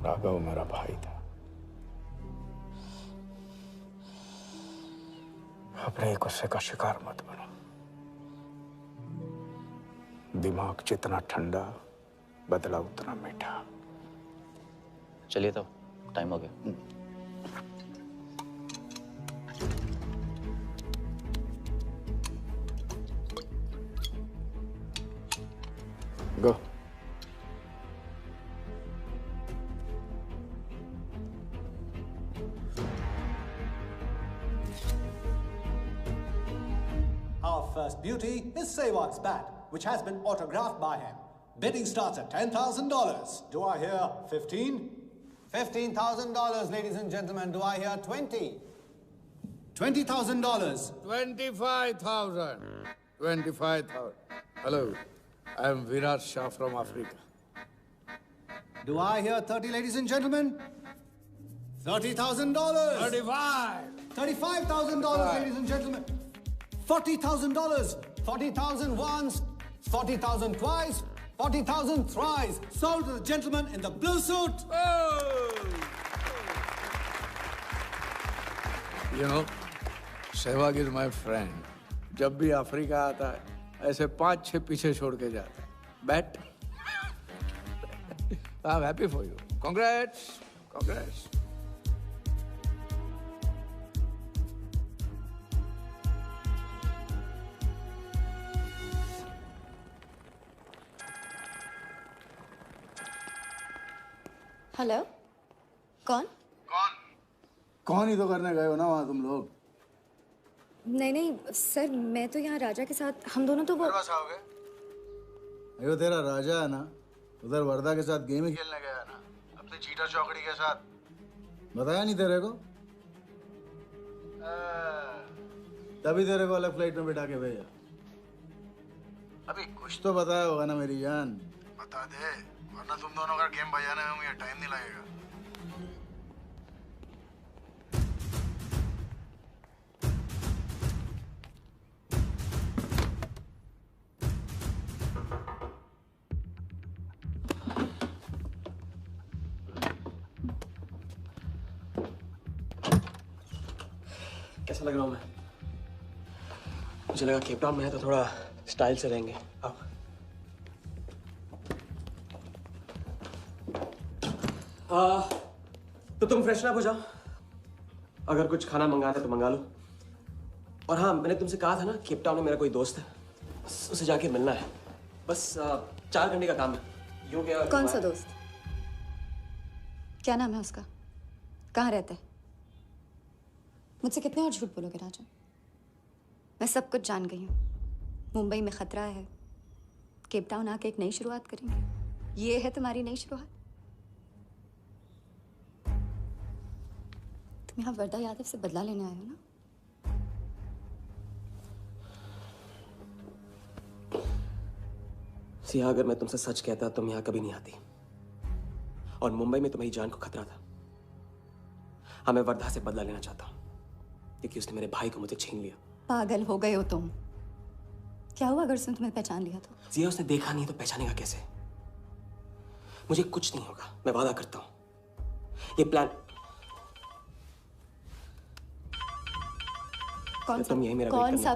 राघव मेरा भाई था। अपने ही गुस्से का शिकार मत बनो। दिमाग जितना ठंडा, बदला उतना मीठा। चलिए तो टाइम हो गया। गो। first beauty is Sehwag's bat, which has been autographed by him. Bidding starts at $10,000. Do I hear 15? $15,000, ladies and gentlemen. Do I hear 20? $20,000. 25,000. 25,000. Hello, I am Virat Shah from Africa. Do I hear 30, ladies and gentlemen? $30,000. 35. $35,000, ladies and gentlemen. $40,000. 40,000 once, 40,000 twice, 40,000 thrice. Sold to the gentleman in the blue suit. You know, Sehwag is my friend. जब भी Africa आता है, ऐसे 5-6 पीछे छोड़ के जाता है. Bet? I'm happy for you. Congrats. Congrats. Hello, कौन? कौन ही तो करने गए हो ना वहाँ तुम लोग? नहीं सर, मैं तो यहाँ राजा के साथ, हम दोनों तो वो आओगे? अयो तेरा राजा है ना, उधर वर्धा के साथ गेम ही खेलने गया है ना, अपनी चीटा चौकड़ी के साथ. बताया नहीं तेरे को? तभी तेरे को अलग फ्लाइट में बिठा के भेजा. अभी कुछ तो बताया होगा ना मेरी जान. बता दे, वरना तुम दोनों का गेम बजाने में मुझे टाइम नहीं लगेगा. कैसा लग रहा हूँ मैं? मुझे लगा केप टाउन में है तो थोड़ा स्टाइल से रहेंगे. आओ. तो तुम फ्रेशन अप हो जाओ. अगर कुछ खाना मंगाना है तो मंगा लो. और हाँ, मैंने तुमसे कहा था ना, केप टाउन में मेरा कोई दोस्त है, उसे जाके मिलना है. बस 4 घंटे का काम है. यूं क्या? कौन सा दोस्त? क्या नाम है उसका? कहाँ रहता है? मुझसे कितने और झूठ बोलोगे राजा? मैं सब कुछ जान गई हूँ. मुंबई में खतरा है. केप टाउन आके एक नई शुरुआत करेंगे. ये है तुम्हारी नई शुरुआत? तुम यहाँ वर्धा यादव से बदला लेने आए हो ना? सिया, अगर मैं तुमसे सच कहता तुम यहाँ कभी नहीं आती. और मुंबई में तुम्हारी जान को खतरा था. हाँ, मैं वर्धा से बदला लेना चाहता हूँ क्योंकि उसने मेरे भाई को मुझे छीन लिया. पागल हो गए हो तुम. क्या हुआ अगर उसने तुम्हें पहचान लिया तो? सिया, उसने देखा नहीं तो पहचानेगा कैसे? मुझे कुछ नहीं होगा, मैं वादा करता हूँ. ये प्लान कौन सा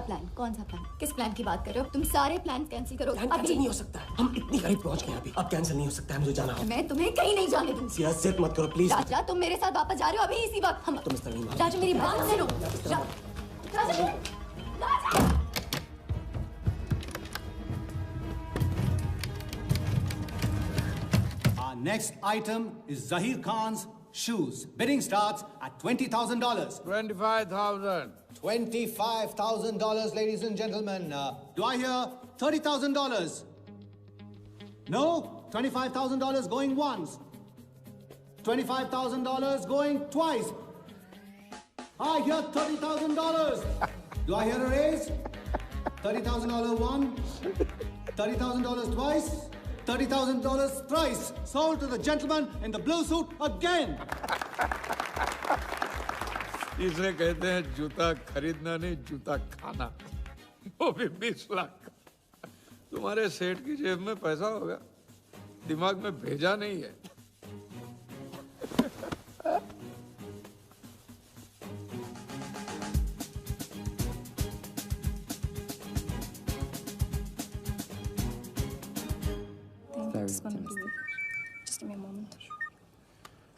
प्लान? कौन सा प्लान? किस प्लान की बात कर रहे हो? तुम सारे प्लान कैंसिल करो. कैंसिल नहीं हो सकता है. हम इतनी करीब पहुंच गए अभी. अब कैंसिल नहीं हो सकता है. मुझे जाना है. मैं तुम्हें कहीं नहीं जाने दूंगी. सिया, जिद मत करो प्लीज. राजा, तुम मेरे साथ वापस जा रहे हो अभी इसी वक्त. हम तुम इस तरह नहीं मान. राजा, मेरी बात सुनो. राजा, Our next item is Zahir Khan's shoes. Bidding starts at $20,000. 25,000. $25,000, ladies and gentlemen. Do I hear $30,000? No? $25,000 going once. $25,000 going twice. I hear $30,000. Do I hear a raise? $30,000 once. $30,000 twice. $30,000 thrice. Sold to the gentleman in the blue suit again. इसे कहते हैं जूता खरीदना नहीं, जूता खाना. वो भी 20 लाख. तुम्हारे सेठ की जेब में पैसा होगा, दिमाग में भेजा नहीं है.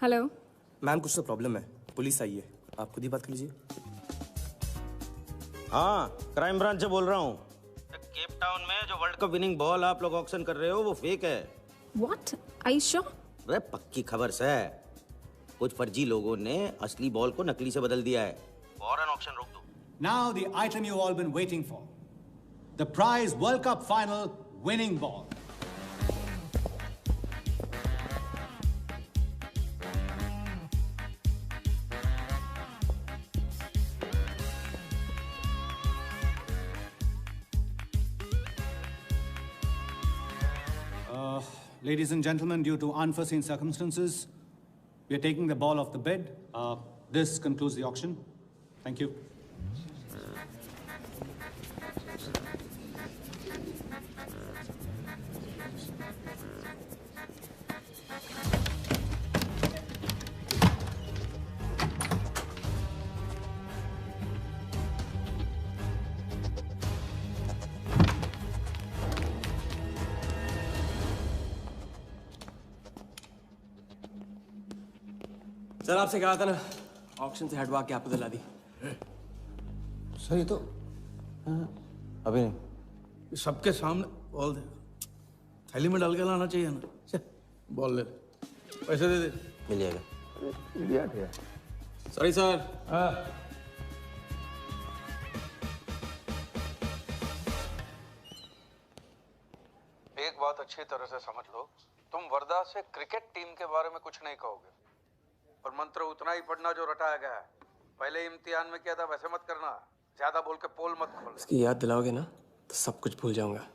हेलो मैम, कुछ तो प्रॉब्लम है. पुलिस आई है, आप खुद ही बात कर लीजिए. हाँ, क्राइम ब्रांच से बोल रहा हूँ. केप टाउन में जो वर्ल्ड कप विनिंग बॉल आप लोग ऑक्शन कर रहे हो वो फेक है. व्हाट? Are you sure? अरे पक्की खबर से. कुछ फर्जी लोगों ने असली बॉल को नकली से बदल दिया है. फौरन ऑक्शन रोक दो. Now the item you all been waiting for. the prize World Cup final winning ball. Ladies and gentlemen, due to unforeseen circumstances, we are taking the ball off the bid. This concludes the auction. Thank you. Sir आपसे कहा था ना auction से हटवा के आपको दिला दी। Sir ये तो अभी नहीं। सबके सामने बॉल दे, थैली में डाल के लाना चाहिए ना। बॉल ले, पैसे दे दे। मिल जाएगा। इडियट है। Sorry sir. एक बात अच्छी तरह से समझ लो, तुम वर्धा से क्रिकेट टीम के बारे में कुछ नहीं कहोगे, और मंत्र उतना ही पढ़ना जो रटाया गया है। पहले इम्तिहान में किया था वैसे मत करना, ज्यादा बोल के पोल मत खोल। इसकी याद दिलाओगे ना तो सब कुछ भूल जाऊंगा।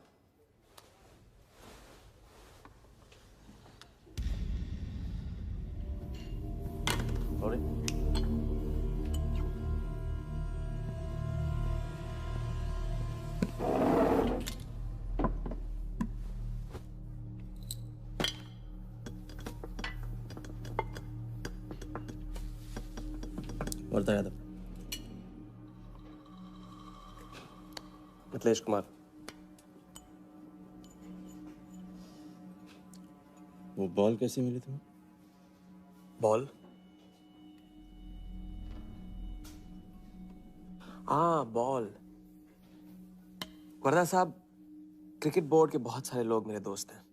वर्धा यादव। मिथिलेश कुमार। वो बॉल कैसे मिली तुम्हें? बॉल? हाँ बॉल। वर्धा साहब, क्रिकेट बोर्ड के बहुत सारे लोग मेरे दोस्त हैं।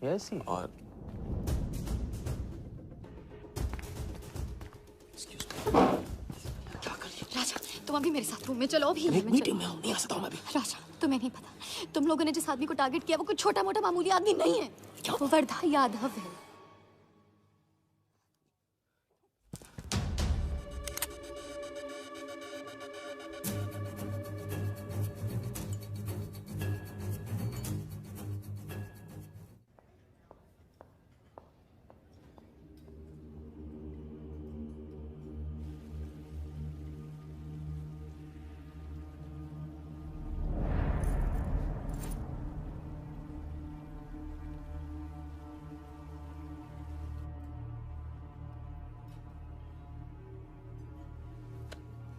Yes he. और राजा, तुम अभी मेरे साथ रूम में चलो। अभी मीटिंग में हूँ, नहीं आ सकता हूँ मैं अभी। राजा, तुम्हें नहीं पता, तुम लोगों ने जिस आदमी को टारगेट किया वो कोई छोटा मोटा मामूली आदमी नहीं है। वो वर्धा यादव है।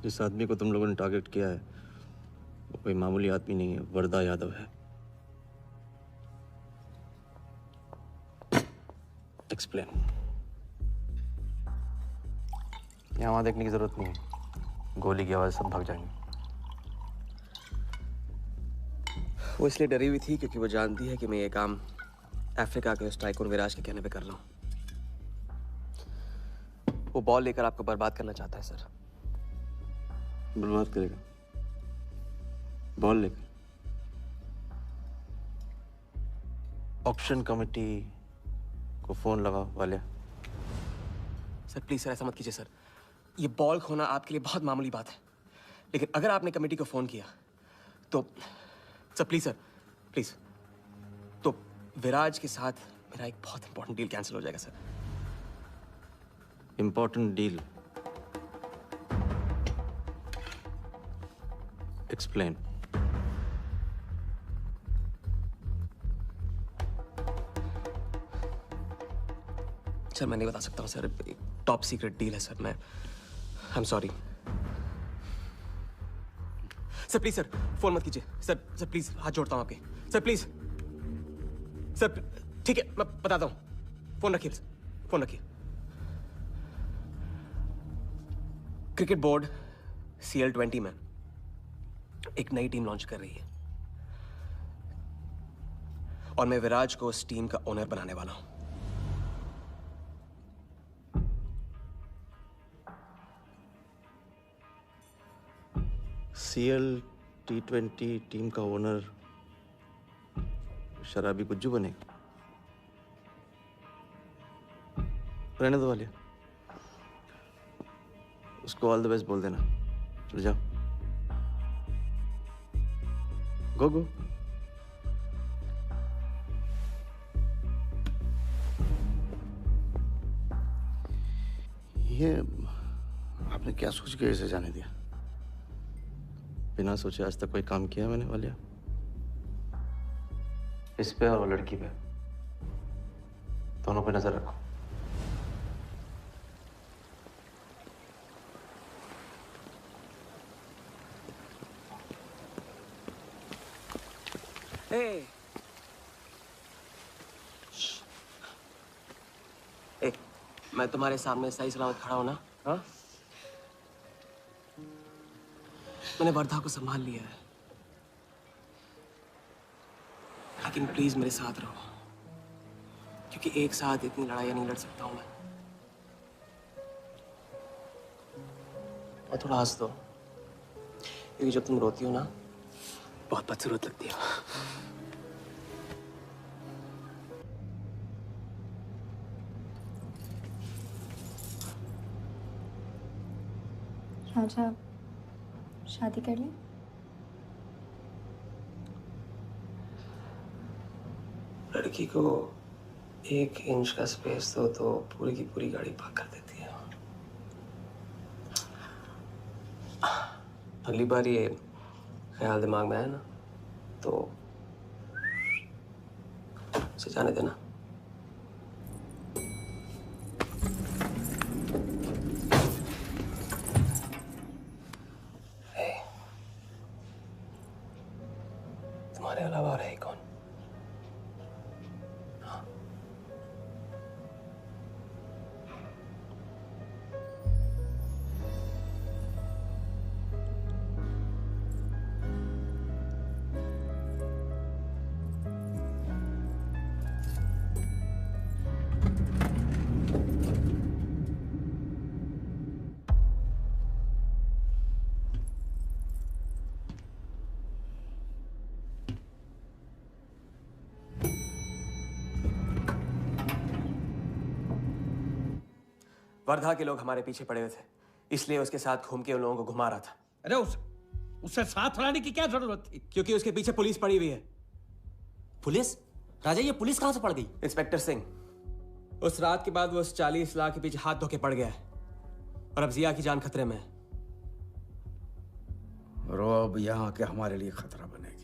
जिस आदमी को तुम लोगों ने टारगेट किया है वो कोई मामूली आदमी नहीं है, वर्धा यादव है। एक्सप्लेन। यहाँ वहाँ देखने की जरूरत नहीं है, गोली की आवाज सब भाग जाएंगे। वो इसलिए डरी हुई थी क्योंकि वो जानती है कि मैं ये काम अफ्रीका के उस टाइकून विराज के कहने पे कर रहा हूँ। वो बॉल लेकर आपको बर्बाद करना चाहता है सर। बर्बाद करेगा? बॉल लेकर? ऑक्शन कमेटी को फोन लगाओ वाले। सर प्लीज सर, ऐसा मत कीजिए सर। ये बॉल खोना आपके लिए बहुत मामूली बात है, लेकिन अगर आपने कमेटी को फोन किया तो सर प्लीज सर, प्लीज, तो विराज के साथ मेरा एक बहुत इंपॉर्टेंट डील कैंसिल हो जाएगा sir. Important deal? Explain. Sir मैं नहीं बता सकता हूँ सर, एक टॉप सीक्रेट डील है सर। मैं I am sorry sir. Please sir phone मत कीजिए सर। सर प्लीज हाथ जोड़ता हूँ आपके सर, प्लीज सर। ठीक है मैं बताता हूँ, फोन रखिए, फोन रखिए। क्रिकेट बोर्ड CL20 में एक नई टीम लॉन्च कर रही है और मैं विराज को उस टीम का ओनर बनाने वाला हूं। CL20? T20 टीम का ओनर शराबी गुज्जू बनेगा। रहने दो वालिया, उसको ऑल द बेस्ट बोल देना। चल जाओ, गो गो। ये आपने क्या सोच के इसे जाने दिया? बिना सोचे आज तक कोई काम किया मैंने वालिया? इस पे और वो लड़की पे, दोनों पे नजर रखो। ए, मैं तुम्हारे सामने सही सलामत खड़ा हूं ना? हाँ? मैंने वर्धा को संभाल लिया है, लेकिन प्लीज मेरे साथ रहो, क्योंकि एक साथ इतनी लड़ाइयां नहीं लड़ सकता हूं मैं। और थोड़ा हंस दो, क्योंकि जब तुम रोती हो ना, बहुत बदसूरत लगती हो। राजा, शादी कर ले। लड़की को 1 इंच का स्पेस दो तो पूरी की पूरी गाड़ी पार्क कर देती है। अगली बार ये ख्याल दिमाग में आया ना, तो उसे जाने देना। तुम्हारे अलावा और है ही कौन? वर्धा के लोग हमारे पीछे पड़े हुए थे, इसलिए उसके साथ घूम के उन लोगों को घुमा रहा था। अरे उससे साथ लाने की क्या जरूरत थी? क्योंकि उसके पीछे पुलिस पड़ी हुई है। पुलिस? राजा, ये पुलिस कहां से पड़ गई? इंस्पेक्टर सिंह, उस रात के बाद वो उस 40 लाख के पीछे हाथ धो के पड़ गया है, और अब जिया की जान खतरे में है। रो, अब यहाँ के हमारे लिए खतरा बनेगी।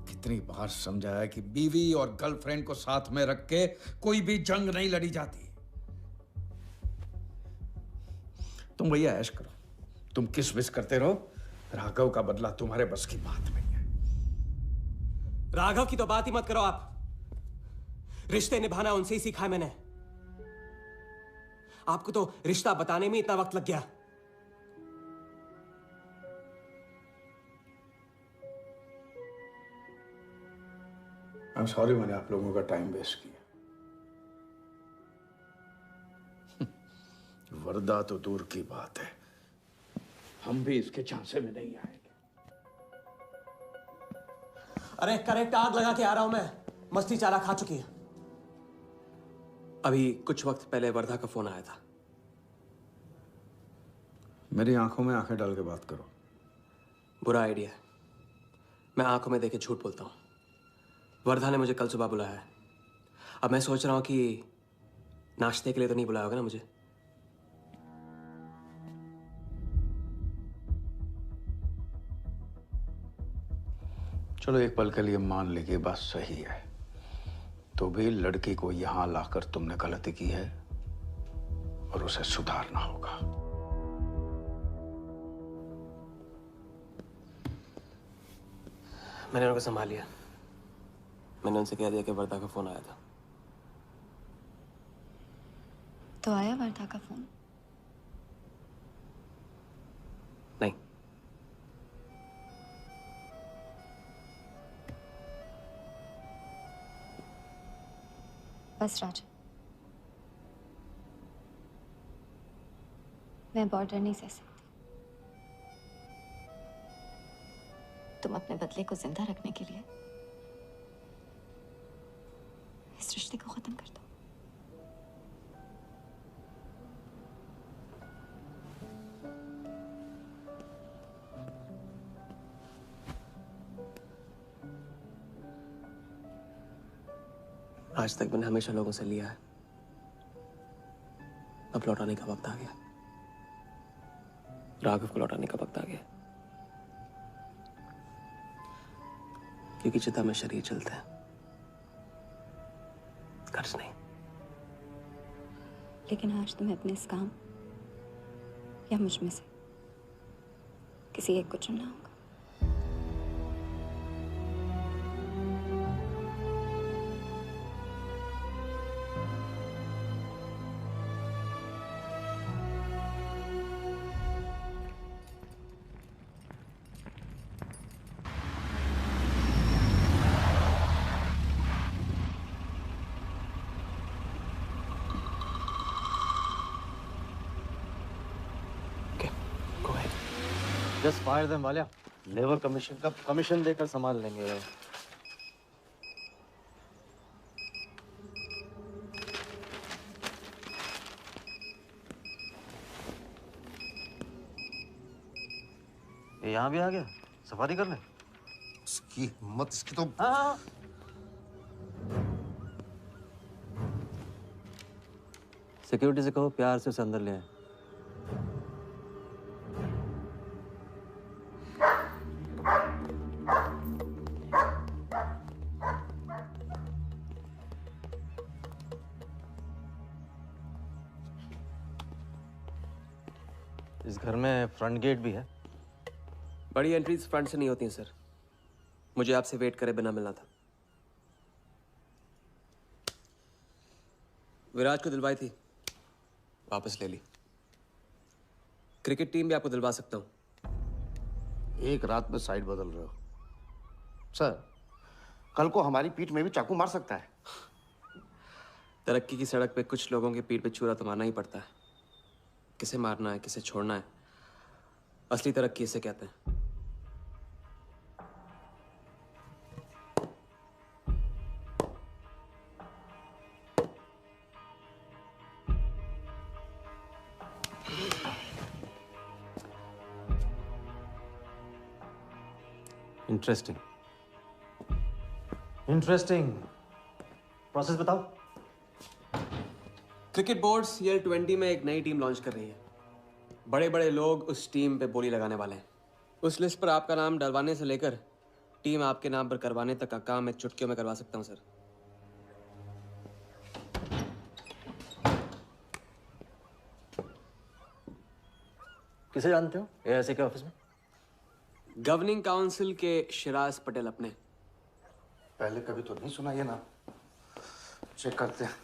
कितनी बार समझाया कि बीवी और गर्लफ्रेंड को साथ में रख के कोई भी जंग नहीं लड़ी जाती। तुम भैया ऐश करो, तुम किस विस करते रहो। राघव का बदला तुम्हारे बस की बात नहीं है। राघव की तो बात ही मत करो आप। रिश्ते निभाना उनसे ही सीखा है मैंने। आपको तो रिश्ता बताने में इतना वक्त लग गया। आई एम सॉरी, मैंने आप लोगों का टाइम वेस्ट किया। वर्दा तो दूर की बात है, हम भी इसके झांसे में नहीं आएंगे। अरे करेक्ट आग लगा के आ रहा हूं मैं। मस्ती चारा खा चुकी है। अभी कुछ वक्त पहले वर्धा का फोन आया था। मेरी आंखों में आंखें डाल के बात करो। बुरा आइडिया है। मैं आंखों में देखे झूठ बोलता हूं। वर्धा ने मुझे कल सुबह बुलाया है। अब मैं सोच रहा हूं कि नाश्ते के लिए तो नहीं बुलाया होगा ना मुझे। चलो एक पल के लिए मान ले कि बात सही है, तो भी लड़की को यहां लाकर तुमने गलती की है और उसे सुधारना होगा। मैंने उनको संभाल लिया। मैंने उनसे कह दिया कि वर्धा का फोन आया था। तो आया वर्धा का फोन? नहीं। बस राजा, मैं बॉर्डर नहीं सह सकती। तुम अपने बदले को जिंदा रखने के लिए इस रिश्ते को खत्म कर दो। आज तक मैंने हमेशा लोगों से लिया है, अब लौटाने का वक्त आ गया। राघव को लौटाने का वक्त आ गया, क्योंकि चिता में शरीर चलते हैं, कर्ज नहीं। लेकिन आज तुम्हें अपने इस काम या मुझ में से किसी एक को चुनना होगा। Just fire them Walia. Labour commission का कमीशन देकर संभाल लेंगे। ये यहाँ भी आ गया सफारी करने। इसकी हिम्मत, इसकी तो। हाँ। सिक्योरिटी से कहो प्यार से उसे अंदर ले आए। इस घर में फ्रंट गेट भी है। बड़ी एंट्रीज फ्रंट से नहीं होती हैं सर, मुझे आपसे वेट करे बिना मिलना था। विराज को दिलवाई थी, वापस ले ली। क्रिकेट टीम भी आपको दिलवा सकता हूं। एक रात में साइड बदल रहे हो सर, कल को हमारी पीठ में भी चाकू मार सकता है। तरक्की की सड़क पे कुछ लोगों की पीठ पे छुरा तो मारना ही पड़ता है। किसे मारना है, किसे छोड़ना है, असली तरक्की इसे कहते हैं। Interesting interesting. प्रोसेस बताओ। क्रिकेट बोर्ड CL20 में एक नई टीम लॉन्च कर रही है। बड़े बड़े लोग उस टीम पे बोली लगाने वाले हैं। उस लिस्ट पर आपका नाम डलवाने से लेकर टीम आपके नाम पर करवाने तक का काम मैं चुटकियों में करवा सकता हूं सर। किसे जानते हो AIC के ऑफिस में? गवर्निंग काउंसिल के शिराज पटेल अपने। पहले कभी तो नहीं सुना ये ना, चेक करते हैं।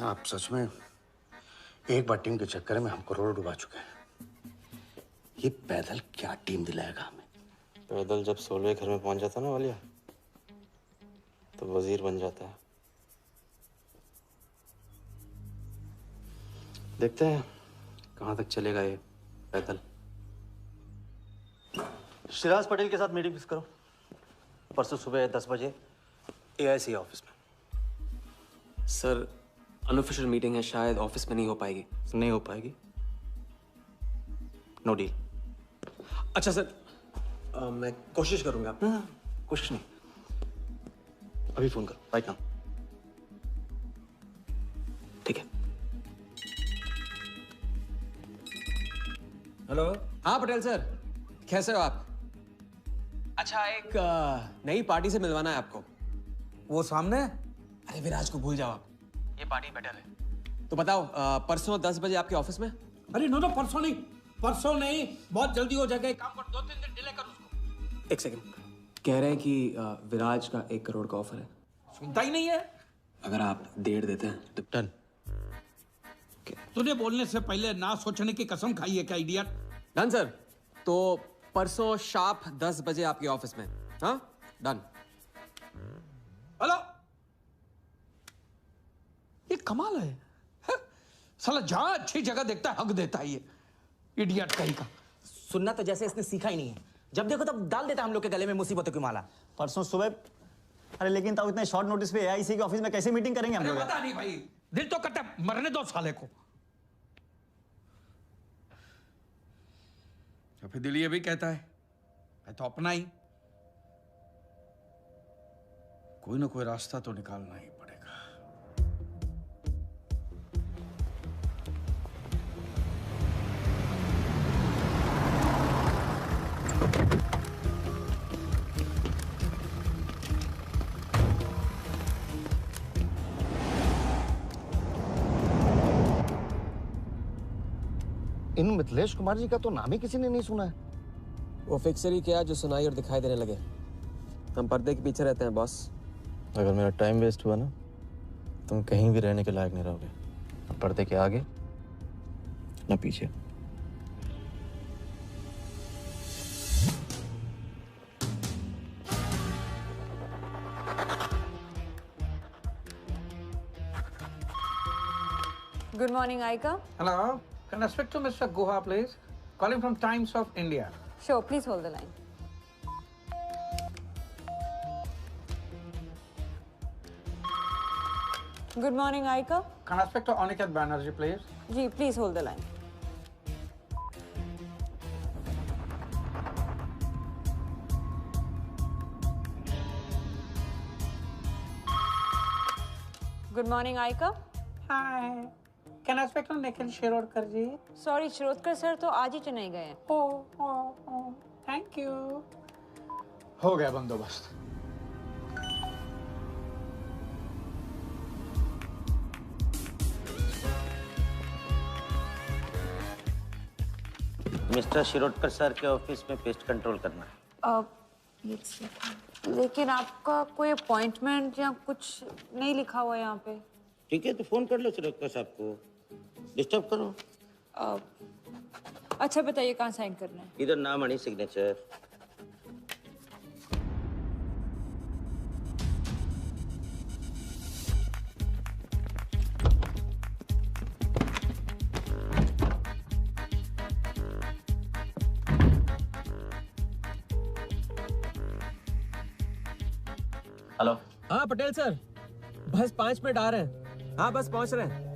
आप सच में एक बार टीम के चक्कर में हम करोड़ों डुबा चुके हैं। ये पैदल क्या टीम दिलाएगा हमें? पैदल जब 16वें घर में पहुंच जाता ना वालिया, तो वजीर बन जाता है। देखते हैं कहां तक चलेगा ये पैदल। शिराज पटेल के साथ मीटिंग फिक्स करो परसों सुबह 10 बजे AIC ऑफिस में। सर अनऑफिशियल मीटिंग है, शायद ऑफिस में नहीं हो पाएगी। नहीं हो पाएगी? No deal. अच्छा सर, मैं कोशिश करूंगा। कोशिश नहीं, अभी फोन करो राइट नाउ। ठीक है। हेलो। हाँ पटेल सर, कैसे हो आप? अच्छा, एक नई पार्टी से मिलवाना है आपको। वो सामने? अरे विराज को भूल जाओ आप, ये पार्टी बेटर है। तो बताओ परसों 10 बजे आपके ऑफिस में? अरे नो परसों नहीं, परसों नहीं, बहुत जल्दी हो जाएगा। एक काम कर, 2-3 दिन डिले कर उसको। एक सेकंड, कह रहे हैं कि विराज का 1 करोड़ का ऑफर है। सुनता ही नहीं है। अगर आप 1.5 देते हैं तो डन। तूने बोलने से पहले ना सोचने की कसम खाई है क्या इडियट? Done sir. तो परसों शार्प 10 बजे आपके ऑफिस में। हाँ, डन। हेलो, ये कमाल है, साला जहां अच्छी जगह देखता है हक देता है ये इडियट कहीं का। सुनना तो जैसे इसने सीखा ही नहीं है, जब देखो तब डाल देता हम लोग के गले में मुसीबतों की माला। परसों सुबह, अरे लेकिन ताऊ इतने शॉर्ट नोटिस पे एआईसी के ऑफिस में कैसे मीटिंग करेंगे हम लोग? पता नहीं भाई, दिल तो करता है मरने दो साले को। या फिर दिल ये भी कहता है मैं तो अपना ही, कोई ना कोई रास्ता तो निकालना ही पड़ेगा। इन मिथिलेश कुमार जी का तो नाम ही किसी ने नहीं सुना है। वो फिक्सर ही क्या जो सुनाई और दिखाई देने लगे। हम पर्दे के पीछे रहते हैं बॉस। अगर मेरा टाइम वेस्ट हुआ ना, तुम कहीं भी रहने के लायक नहीं रहोगे, न पर्दे के आगे न पीछे। Good morning, Aika. Hello, can I speak to Mr. Guha, please? Calling from Times of India. Sure, please hold the line. Good morning, Aika. Can I speak to Aniket Banerjee, please? Ji, please hold the line. Good morning, Aika. Hi. Can I speak to Nikhil Shirodkar ji? Sorry, Shirodkar sir तो आज ही चेन्नई गए हैं। Oh, thank you. हो गया बंदोबस्त। Mister Shirodkar sir के office में pest control करना है। लेकिन आपका कोई अपॉइंटमेंट या कुछ नहीं लिखा हुआ है यहाँ पे। ठीक है, तो फोन कर लो शिरोडकर साहब को, डिस्टर्ब करो। अच्छा बताइए कहाँ साइन करना है? इधर नाम आनी सिग्नेचर। हेलो। हाँ पटेल सर, बस 5 मिनट आ रहे हैं। हाँ बस पहुंच रहे हैं।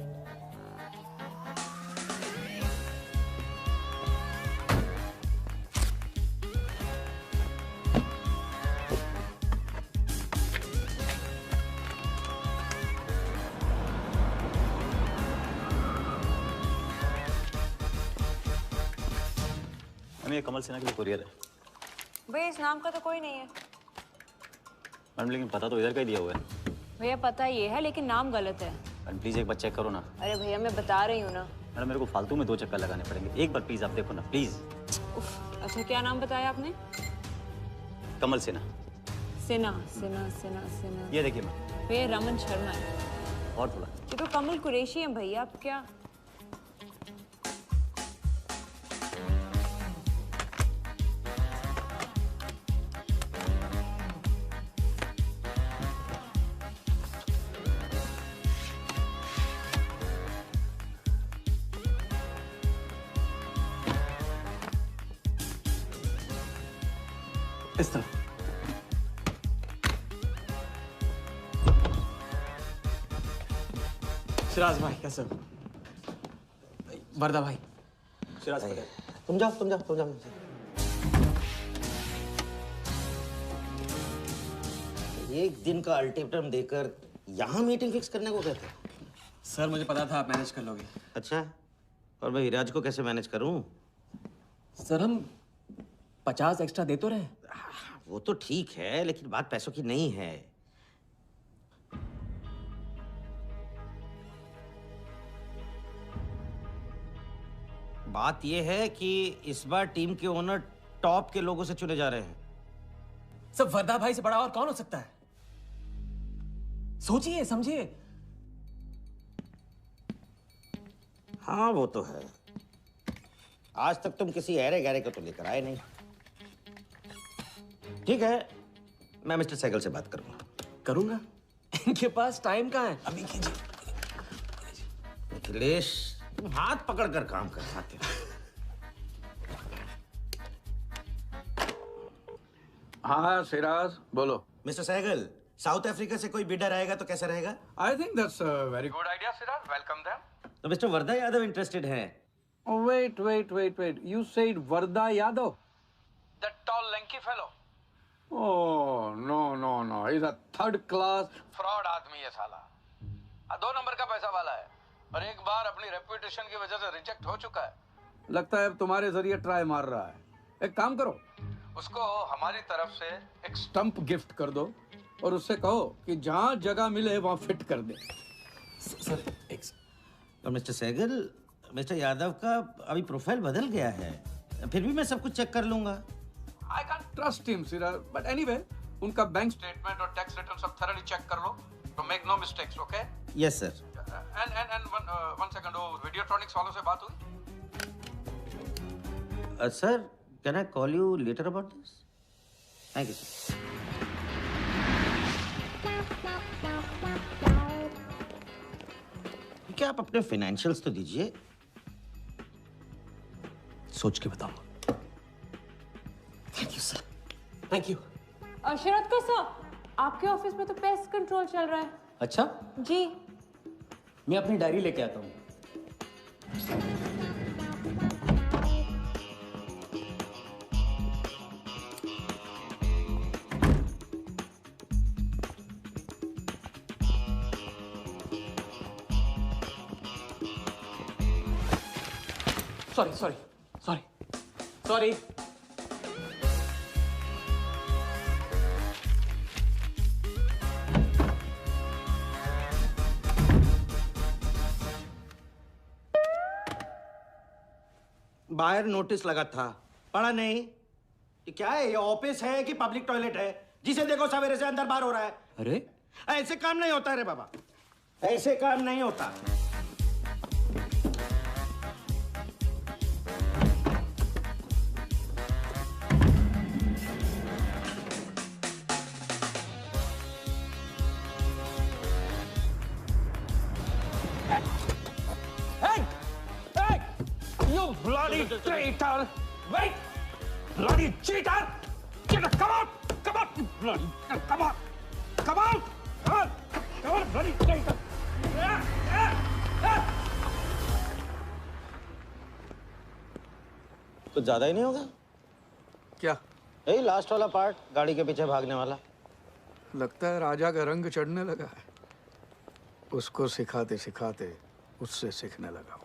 मैम, ये कमल सिन्हा के लिए कुरियर है। भैया इस नाम का तो कोई नहीं है। मैम लेकिन पता तो इधर का ही दिया हुआ है। भैया पता ये है लेकिन नाम गलत है। मैम प्लीज एक बार चेक करो ना। अरे भैया मैं बता रही हूँ ना। मैडम मेरे को फालतू में 2 चक्कर लगाने पड़ेंगे, एक बार प्लीज आप देखो ना प्लीज। अच्छा क्या नाम बताया आपने? कमल सिन्हा। सिन्हा सिन्हा सिन्हा सिन्हा। ये देखिए मैम। भैया रमन शर्मा है। और थोड़ा। ये तो कमल कुरैशी है भैया, आप क्या? इस तरह। सिराज भाई कैसे हो? वर्दा भाई। सिराज भाई तुम जाओ। एक दिन का अल्टीमेटम देकर यहाँ मीटिंग फिक्स करने को कहते हैं। सर मुझे पता था आप मैनेज कर लोगे। अच्छा, और मैं हिराज को कैसे मैनेज करूं? सर हम 50 एक्स्ट्रा दे तो रहे। वो तो ठीक है, लेकिन बात पैसों की नहीं है। बात यह है कि इस बार टीम के ओनर टॉप के लोगों से चुने जा रहे हैं। सब वर्दा भाई से बड़ा और कौन हो सकता है? सोचिए समझिए। हाँ वो तो है। आज तक तुम किसी ऐरे गैरे को तो लेकर आए नहीं। ठीक है, मैं मिस्टर सहगल से बात करूंगा। करूंगा? इनके पास टाइम कहाँ है? अभी कीजिए। मिथिलेश, हाथ पकड़ कर काम कर सकते। हाँ सिराज, बोलो। मिस्टर सहगल, साउथ अफ्रीका से कोई बिडर आएगा तो कैसा रहेगा? I think that's a very good idea Siraj, welcome them. तो मिस्टर वर्धा यादव इंटरेस्टेड हैं? Wait. You said Varda Yadav? That tall, lanky fellow? Oh, no. He's a third class fraud आदमी है साला। 2 नंबर का पैसा वाला है और एक बार अपनी रेपुटेशन की वजह से रिजेक्ट हो चुका है। लगता है अब तुम्हारे जरिए ट्राई मार रहा है। एक काम करो, उसको हमारी तरफ से एक स्टंप गिफ्ट कर दो और उससे कहो कि जहां जगह मिले वहां फिट कर दे। सर, और मिस्टर सहगल, मिस्टर यादव का अभी प्रोफाइल बदल गया है, फिर भी मैं सब कुछ चेक कर लूंगा। I can't trust him, Sirar. But anyway, उनका बैंक स्टेटमेंट और टैक्स रिटर्न सब thoroughly चेक कर लो, तो make no mistakes, okay? Yes, sir. And one second, वो Videotronics वालों से बात हुई? Sir, can I call you later about this? Thank you, sir. क्या आप अपने फाइनेंशियल्स तो दीजिए। सोच के बताऊंगा। Thank you sir, thank you. Sharad का सर, आपके ऑफिस में तो पेस्ट कंट्रोल चल रहा है। अच्छा, जी। मैं अपनी डायरी लेके आता हूँ। सॉरी। बाहर नोटिस लगा था, पढ़ा नहीं? ये क्या है? ये ऑफिस है कि पब्लिक टॉयलेट है? जिसे देखो सवेरे से अंदर बाहर हो रहा है। अरे ऐसे काम नहीं होता रे बाबा, ऐसे काम नहीं होता। Bloody traitor! Wait! Bloody cheater! Come out! You bloody... Come on! Come out! Come on, bloody traitor! कुछ ज्यादा ही नहीं होगा क्या? यही लास्ट वाला पार्ट, गाड़ी के पीछे भागने वाला। लगता है राजा का रंग चढ़ने लगा है। उसको सिखाते सिखाते उससे सीखने लगा हूं।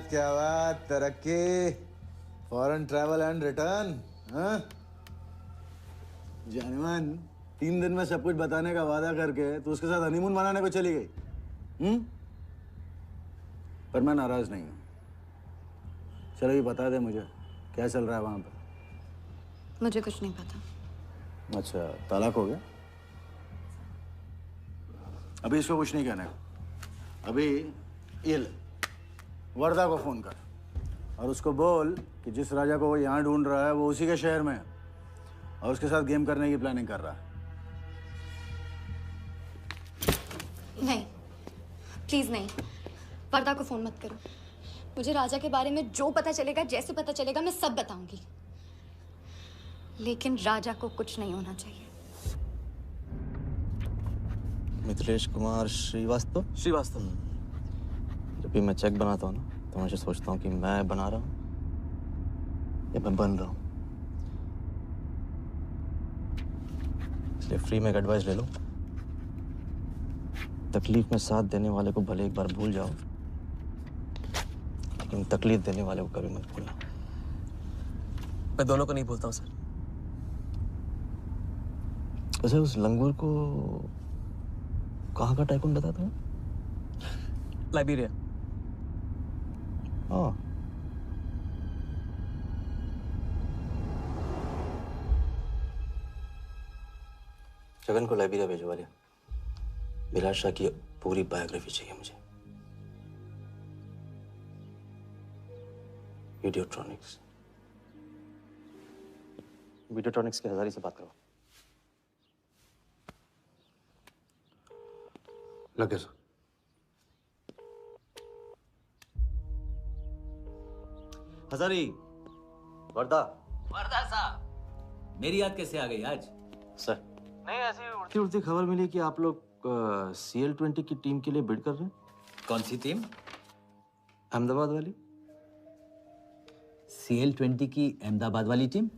क्या बात, तरक्की, फॉरेन ट्रैवल एंड रिटर्न। हाँ, जानमान 3 दिन में सब कुछ बताने का वादा करके तो उसके साथ हनीमून मनाने को चली गई। पर मैं नाराज नहीं हूँ। चलो ये बता दे मुझे, क्या चल रहा है वहां पर? मुझे कुछ नहीं पता। अच्छा, तलाक हो गया? अभी इसको कुछ नहीं कहने को। अभी ये ले, वर्धा को फोन कर और उसको बोल कि जिस राजा को वो यहाँ ढूंढ रहा है वो उसी के शहर में है और उसके साथ गेम करने की प्लानिंग कर रहा है। नहीं, प्लीज नहीं, वर्धा को फोन मत करो। मुझे राजा के बारे में जो पता चलेगा, जैसे पता चलेगा, मैं सब बताऊंगी, लेकिन राजा को कुछ नहीं होना चाहिए। मिथिलेश कुमार श्रीवास्तव। जब भी मैं चेक बनाता हूँ ना, तो मुझे सोचता हूँ कि मैं बना रहा हूँ या मैं बन रहा हूँ। इसलिए फ्री में एक एडवाइस ले लो, तकलीफ में साथ देने वाले को भले एक बार भूल जाओ, लेकिन तकलीफ देने वाले को कभी मत भूलना। मैं दोनों को नहीं भूलता हूँ सर। वैसे उस लंगूर को कहाँ का टाइकून बताया तुम्हें? लाइबेरिया। हाँ, गगन को लाइब्रेरिया भेजवा लिया। विराट शाह की पूरी बायोग्राफी चाहिए मुझे। वीडियोट्रॉनिक्स के हजारी से बात करो। लगे सर। हजारी, वर्दा। वर्दा साहब, मेरी याद कैसे आ गई आज? सर, नहीं ऐसी उड़ती उड़ती खबर मिली कि आप लोग CL20 की टीम के लिए बिड कर रहे हैं। कौन सी टीम? अहमदाबाद वाली। CL20 की अहमदाबाद वाली टीम?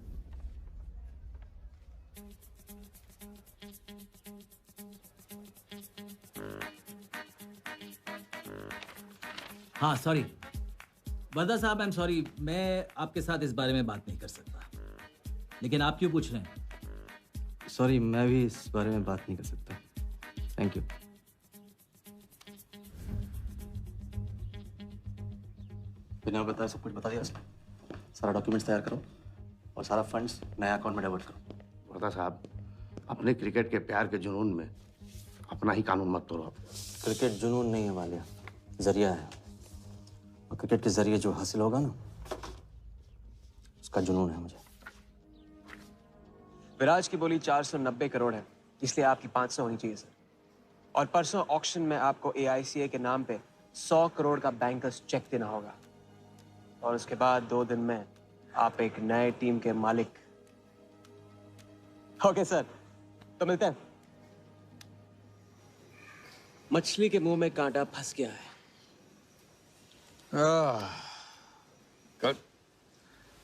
हाँ सॉरी वर्दा साहब, आई एम सॉरी, मैं आपके साथ इस बारे में बात नहीं कर सकता। लेकिन आप क्यों पूछ रहे हैं? सॉरी, मैं भी इस बारे में बात नहीं कर सकता। Thank you. बिना बताए सब कुछ बता दिया उसने। सारा डॉक्यूमेंट्स तैयार करो और सारा फंड्स नया अकाउंट में डाइवर्ट करो। वर्दा साहब, अपने क्रिकेट के प्यार के जुनून में अपना ही कानून मत तोड़ो। क्रिकेट जुनून नहीं है वालिया, जरिया है। और क्रिकेट के जरिए जो हासिल होगा ना, उसका जुनून है मुझे। विराज की बोली 490 करोड़ है, इसलिए आपकी 500 होनी चाहिए सर। और परसों ऑक्शन में आपको AICA के नाम पे 100 करोड़ का बैंकर्स चेक देना होगा। और उसके बाद 2 दिन में आप एक नए टीम के मालिक। ओके सर, तो मिलते हैं। मछली के मुंह में कांटा फंस गया है। कल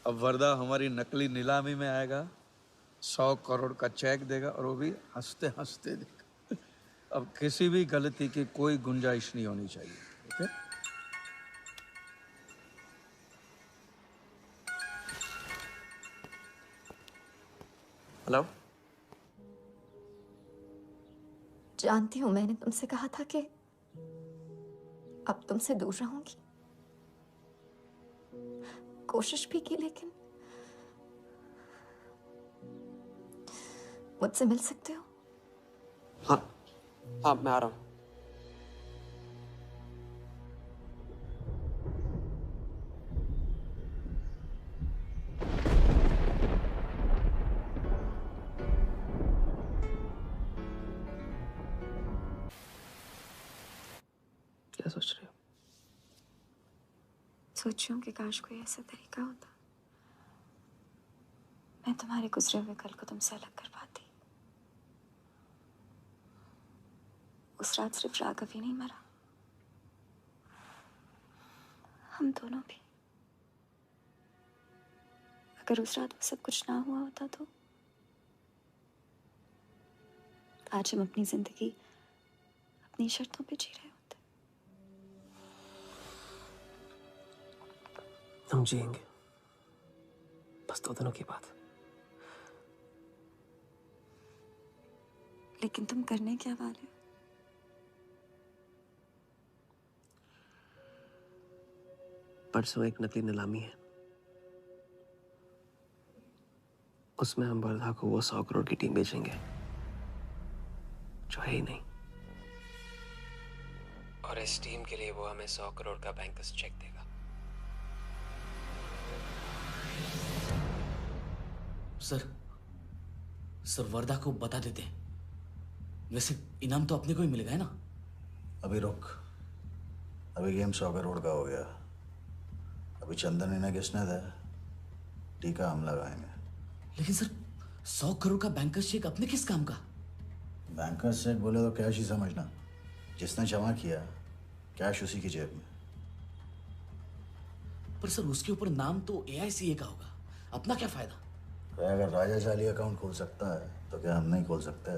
अब वर्दा हमारी नकली नीलामी में आएगा, 100 करोड़ का चेक देगा और वो भी हंसते हंसते देगा। अब किसी भी गलती की कोई गुंजाइश नहीं होनी चाहिए। ओके? हेलो। जानती हूँ मैंने तुमसे कहा था कि अब तुमसे दूर रहूंगी। कोशिश भी की, लेकिन मुझसे मिल सकते हो? हाँ हाँ, मैं आ रहा हूँ। क्या सोच रहे हो? सोच रही हूँ कि काश कोई ऐसा तरीका होता मैं तुम्हारे गुजरे हुए कल को तुमसे अलग कर पाती। उस रात सिर्फ राघव ही नहीं मरा, हम दोनों भी। अगर उस रात वो सब कुछ ना हुआ होता तो आज हम अपनी जिंदगी अपनी शर्तों पे जी रहे होते। हम जिएंगे, बस 2 दिनों की बात। लेकिन तुम करने क्या वाले हो? परसों एक नकली नीलामी है, उसमें हम वर्धा को वो 100 करोड़ की टीम बेचेंगे जो है ही नहीं। और इस टीम के लिए वो हमें 100 करोड़ का बैंकर्स चेक देगा। सर वर्धा को बता देते हैं। वैसे इनाम तो अपने को ही मिलेगा है ना? अभी रुक, अभी गेम 100 करोड़ का हो गया। अभी चंदन इन्हें किसने था, टीका हम लगाएंगे। लेकिन सर 100 करोड़ का बैंकर्स चेक अपने किस काम का? बैंकर्स चेक बोले तो कैश ही समझना। जिसने जमा किया कैश उसी की जेब में। पर सर उसके ऊपर नाम तो AICA का होगा, अपना क्या फायदा? अगर राजा चाली अकाउंट खोल सकता है तो क्या हम नहीं खोल सकते?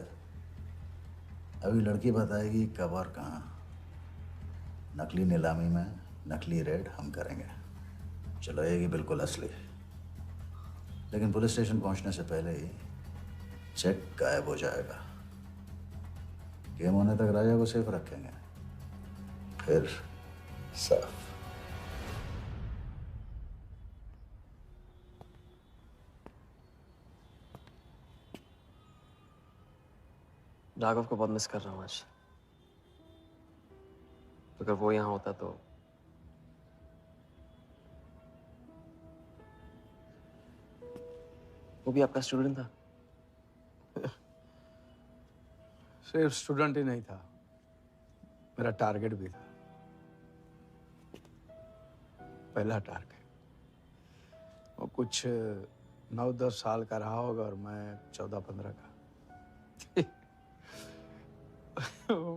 अभी लड़की बताएगी कब और कहाँ। नकली नीलामी में नकली रेड हम करेंगे, चलाएगी बिल्कुल असली। लेकिन पुलिस स्टेशन पहुंचने से पहले ही चेक गायब हो जाएगा। गेम होने तक राजा को सेफ रखेंगे, फिर साफ। राघव को बहुत मिस कर रहा हूँ आज। अगर वो यहाँ होता तो वो भी आपका स्टूडेंट था? सिर्फ स्टूडेंट ही नहीं था, मेरा टारगेट भी था। पहला टारगेट। वो कुछ 9-10 साल का रहा होगा और मैं 14-15 का।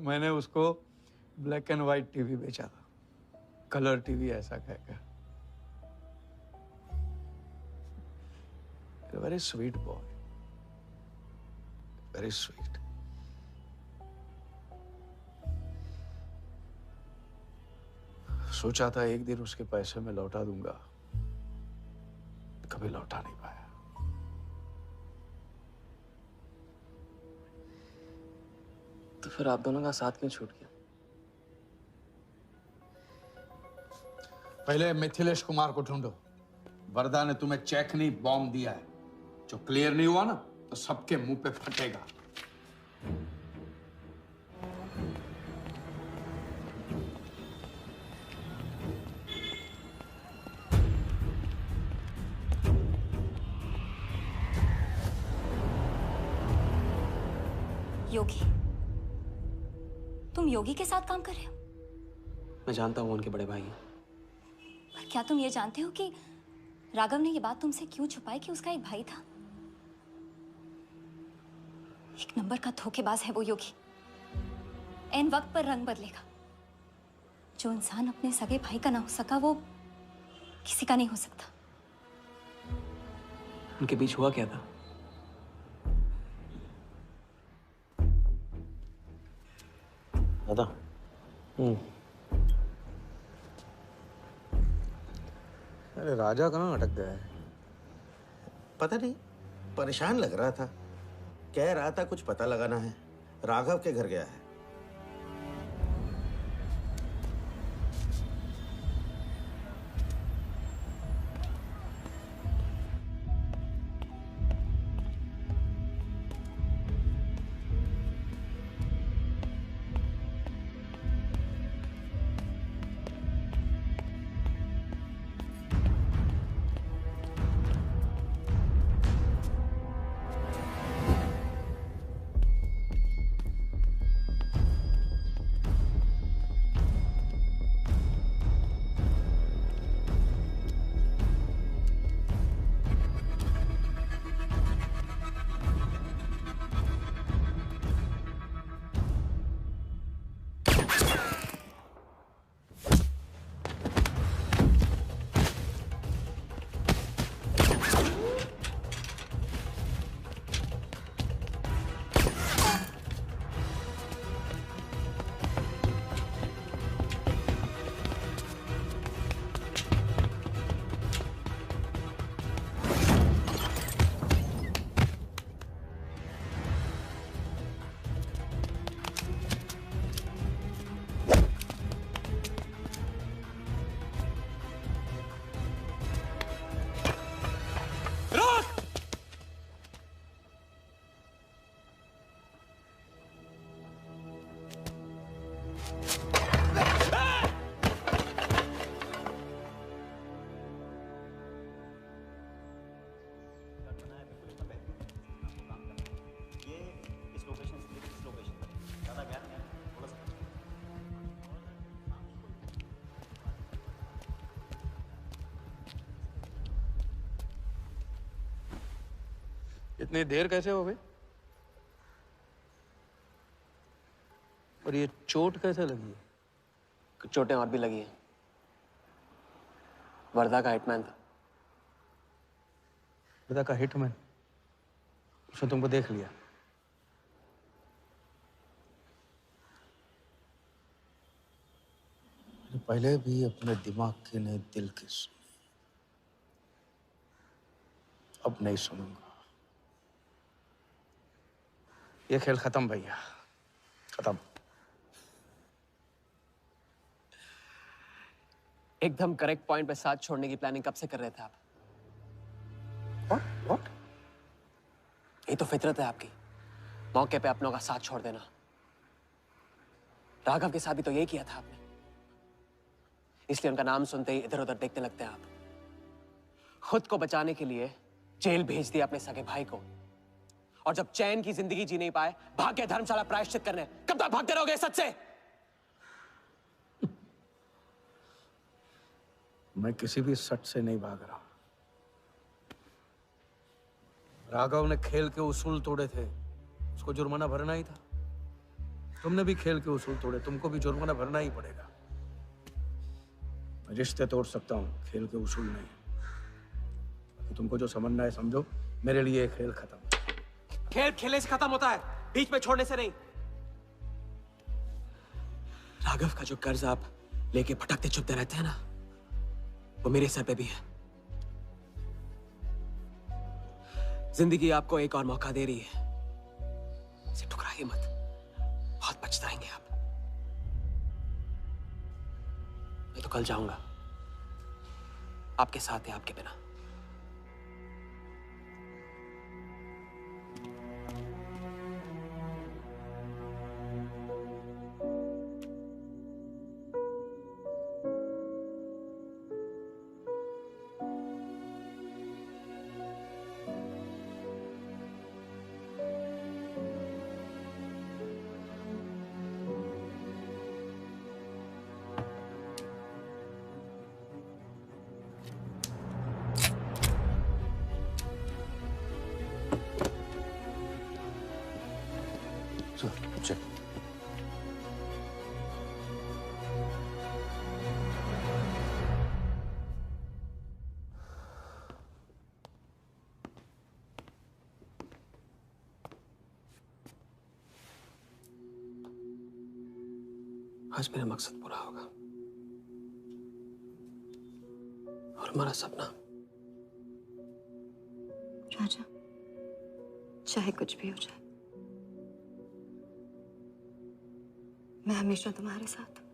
मैंने उसको ब्लैक एंड व्हाइट टीवी बेचा था, कलर टीवी ऐसा कहकर। Very sweet boy, very sweet. सोचा था एक दिन उसके पैसे में लौटा दूंगा, कभी लौटा नहीं पाया। तो फिर आप दोनों का साथ क्यों छूट गया? पहले मिथिलेश कुमार को ढूंढो। वर्दा ने तुम्हें चेक नहीं बॉम्ब दिया है। जो क्लियर नहीं हुआ ना तो सबके मुंह पे फटेगा। योगी, तुम योगी के साथ काम कर रहे हो? मैं जानता हूँ उनके बड़े भाई हैं। पर क्या तुम ये जानते हो कि राघव ने ये बात तुमसे क्यों छुपाई कि उसका एक भाई था? एक नंबर का धोखेबाज है वो योगी। एन वक्त पर रंग बदलेगा। जो इंसान अपने सगे भाई का ना हो सका वो किसी का नहीं हो सकता। उनके बीच हुआ क्या था? दादा। अरे राजा कहाँ अटक गया है? पता नहीं, परेशान लग रहा था। कह रहा था कुछ पता लगाना है। राघव के घर गया है। इतनी देर कैसे हो गई? और ये चोट कैसे लगी है? कुछ चोटें और भी लगी हैं। वर्दा का हिटमैन था। वर्दा का हिटमैन? उसने तुमको देख लिया? पहले भी अपने दिमाग की नहीं दिल की सुनी, अब नहीं सुनूंगा। ये खेल खत्म भैया, खत्म। एकदम करेक्ट पॉइंट पे साथ छोड़ने की प्लानिंग कब से कर रहे थे आप? What? ये तो फितरत है आपकी। मौके पे अपनों का साथ छोड़ देना। राघव के साथ भी तो यही किया था आपने, इसलिए उनका नाम सुनते ही इधर उधर देखने लगते हैं आप। खुद को बचाने के लिए जेल भेज दिया अपने सगे भाई को, और जब चैन की जिंदगी जी नहीं पाए भाग के धर्मशाला प्रायश्चित करने। कब तक भागते रहोगे सच से? मैं किसी भी सच से नहीं भाग रहा। राघव ने खेल के उसूल तोड़े थे, उसको जुर्माना भरना ही था। तुमने भी खेल के उसूल तोड़े, तुमको भी जुर्माना भरना ही पड़ेगा। मैं रिश्ते तोड़ सकता हूँ, खेल के उसूल नहीं। तो तुमको जो समझना है समझो, मेरे लिए खेल खत्म। खेल खेलने से खत्म होता है, बीच में छोड़ने से नहीं। राघव का जो कर्ज आप लेके भटकते चुपते रहते हैं ना, वो मेरे सर पे भी है। जिंदगी आपको एक और मौका दे रही है, इसे ठुकराइए मत, बहुत पछताएंगे आप। मैं तो कल जाऊंगा, आपके साथ है, आपके बिना। चल। आज मेरा मकसद पूरा होगा और हमारा सपना। राजा, चाहे कुछ भी हो जाए, मैं हमेशा तुम्हारे साथ हूं।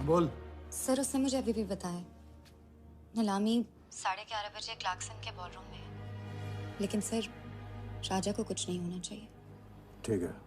बोल। सर, उसने मुझे अभी भी बताया नीलामी 11:30 बजे क्लार्कसन के बॉलरूम में है। लेकिन सर, राजा को कुछ नहीं होना चाहिए। ठीक है।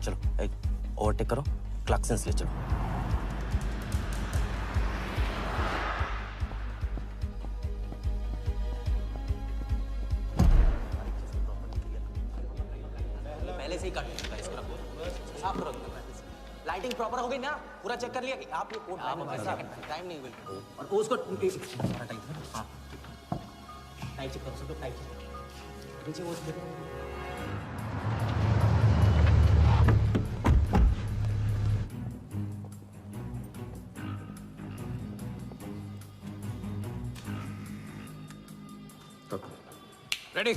चलो ओवरटेक करो, क्लार्कसन ले चलो। पहले से ही कट चुका है इसका। साफ करो। लाइटिंग प्रॉपर हो गई ना? पूरा चेक कर लिया कि आप ये कोड टाइम नहीं बिल्कुल। और उसको हाँ टाइट चेक करो, सब लोग टाइट चेक करो। नीचे वो देखो। रेडी?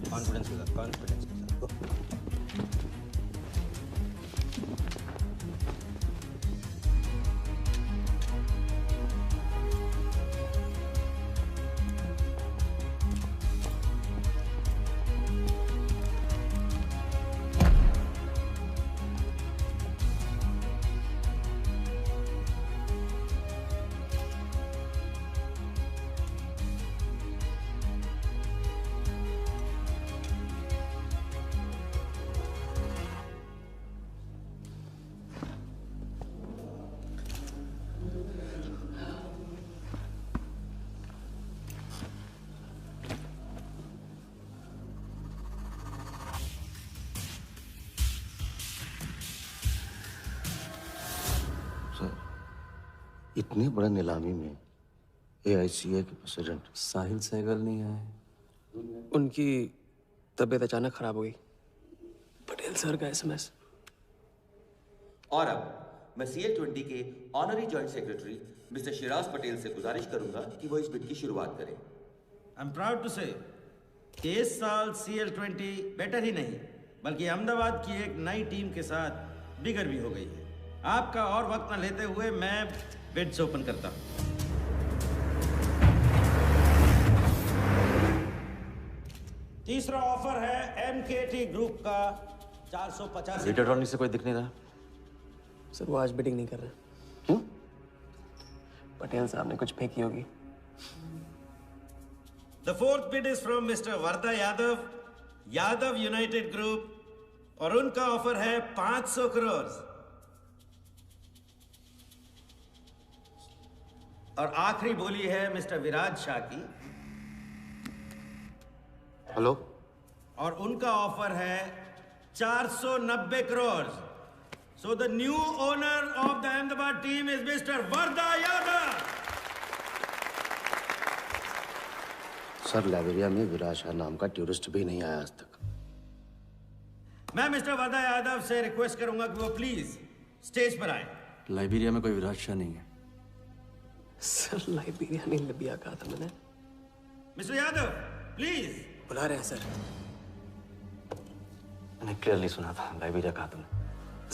कॉन्फिडेंस के साथ, कॉन्फिडेंस के साथ। इतने बड़े नीलामी में AICA के प्रेसिडेंट साहिल सहगल नहीं आए। उनकी तबीयत अचानक खराब हो गई। पटेल सर का SMS। और अब मैं CL20 के honorary joint secretary mister Shiraz Patel से गुजारिश करूंगा कि वो इस बिड की शुरुआत करें। आई एम प्राउड टू से कि इस साल CL20 बेटर ही नहीं बल्कि अहमदाबाद की एक नई टीम के साथ बिगर भी हो गई है। आपका और वक्त न लेते हुए मैं बिड्स ओपन करता हूं। तीसरा ऑफर है MKT ग्रुप का 450। वीडियो ड्रॉनी से कोई दिख नहीं रहा। सर वो आज बिडिंग नहीं कर रहे। पटेल साहब ने कुछ फेंकी होगी। The fourth bid is from Mr. Varda Yadav, Yadav United Group, और उनका ऑफर है 500 करोड़। और आखिरी बोली है मिस्टर विराज शाह की। हेलो। और उनका ऑफर है 490 crore. So the new owner of the Ahmedabad team is Mr. Varda Yadav. Sir Liberia में विराज शाह नाम का टूरिस्ट भी नहीं आया आज तक। मैं मिस्टर वर्दा यादव से रिक्वेस्ट करूंगा कि वो प्लीज स्टेज पर आए। लाइबेरिया में कोई विराज शाह नहीं है। सर लाइबेरिया नहीं लिबिया कहा था मैंने। Mister Yadav please. बुला रहे हैं सर। मैंने क्लियरली सुना था लाइबेरिया कहा तुमने।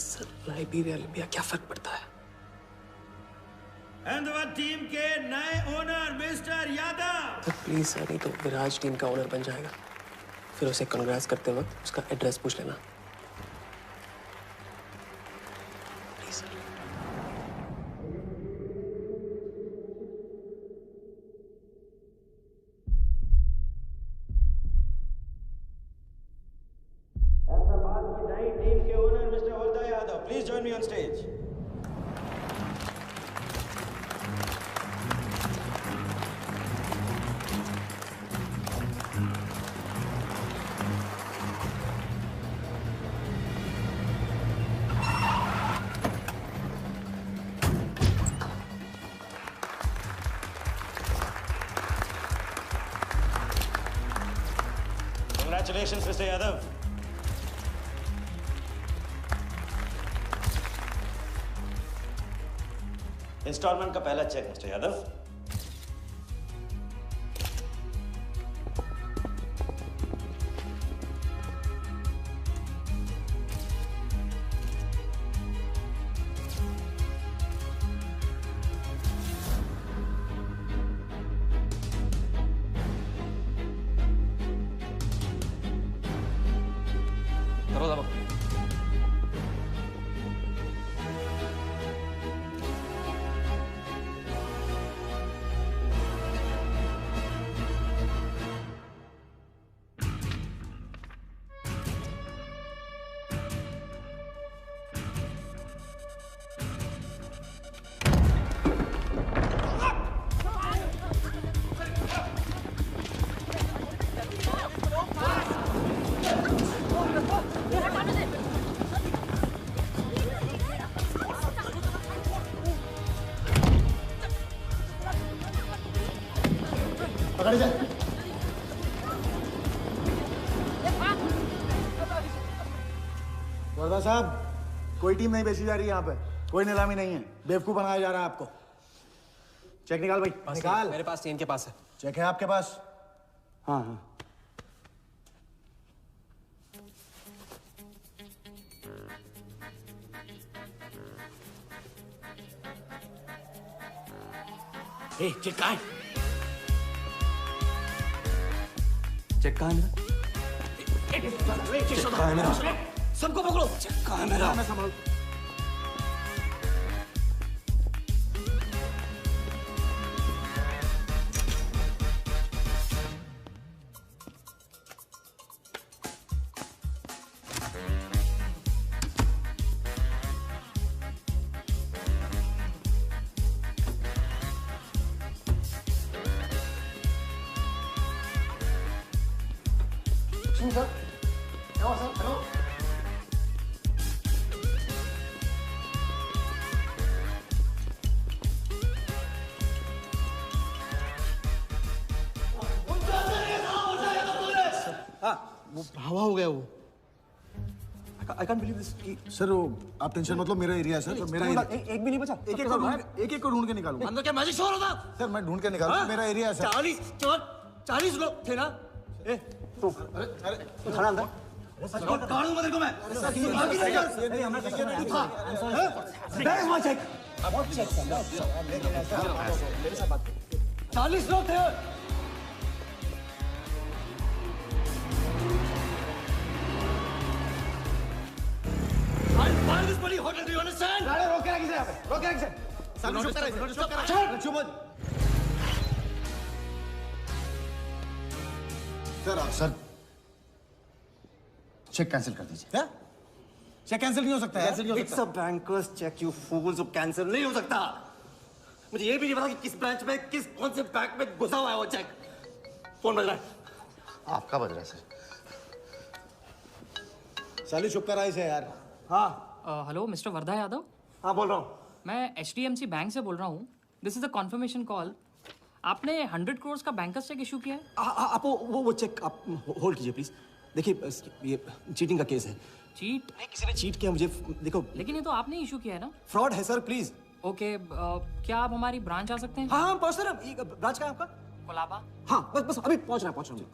सर लाइबेरिया लिबिया क्या फर्क पड़ता है? अहमदाबाद टीम के नए ओनर मिस्टर यादव। तो प्लीज सर, नहीं तो विराज टीम का ओनर बन जाएगा। फिर उसे कांग्रेस करते वक्त उसका एड्रेस पूछ लेना। Please sir. अहमदाबाद की नई टीम के owner mister Varda Yadav, please join me on stage. Congratulations, Mr. Yadav. Instalment का पहला चेक मिस्टर यादव। वर्दा साहब, कोई टीम नहीं बेची जा रही यहाँ पे। कोई नीलामी नहीं है। बेवकूफ बनाया जा रहा है आपको। चेक निकाल भाई, निकाल। मेरे पास नहीं, इनके पास है। चेक है आपके पास? हाँ हाँ। चेक कहाँ है? चेक कहाँ है मेरा? चेक कहाँ है मेरा? सबको पकड़ो। चेक कहाँ है मेरा? मैं संभाल। सर, क्या सर? हेलो। वो हवा हो गया वो। I can't believe this कि सर वो आप टेंशन मतलब मेरा एरिया है सर, मेरा एरिया। एक भी नहीं बचा। एक को ढूंढ के निकालूंगा। अंदर क्या मैजिक शोर होता? सर मैं ढूंढ के निकालूंगा, मेरा एरिया है सर। 40 लोग थे ना? ए तू खड़ा अंदर। काढूं मत को मैं। नहीं हमने तू था। Where is my check? What check? मेरे साथ बात कर। 40 लोग थे। I'll buy this bloody hotel. Do you understand? गाड़ी रोक के रखी से यहाँ पे। रोक के रखी से। सामने चुप करा। चुप करा। चुप मत। सर चेक कैंसिल कर दीजिए। क्या? चेक कैंसिल नहीं हो सकता है? कैंसिल नहीं हो सकता। It's a banker's check, you fools, वो कैंसिल नहीं हो सकता। मुझे ये भी नहीं पता कि किस ब्रांच में, कौन से बैंक में घुसा हुआ है वो चेक। फोन बज रहा है। आपका बज रहा है सर। साली चुप करा इसे यार। हाँ हेलो मिस्टर वर्धा यादव। हाँ बोल रहा हूँ। मैं HDMC बैंक से बोल रहा हूँ। This is a confirmation call. आपने 100 करोड़ का बैंकर्स चेक इशू किया है? आप वो चेक आप होल्ड कीजिए प्लीज। देखिए ये चीटिंग का केस है। चीट? नहीं किसी ने चीट किया मुझे, देखो। लेकिन ये तो आपने इशू किया है ना? फ्रॉड है सर प्लीज। ओके क्या आप हमारी ब्रांच आ सकते हैं? हाँ पहुँच रहे हैं। ब्रांच का है आपका? कोलाबा। हाँ बस अभी पहुँच रहा हूँ।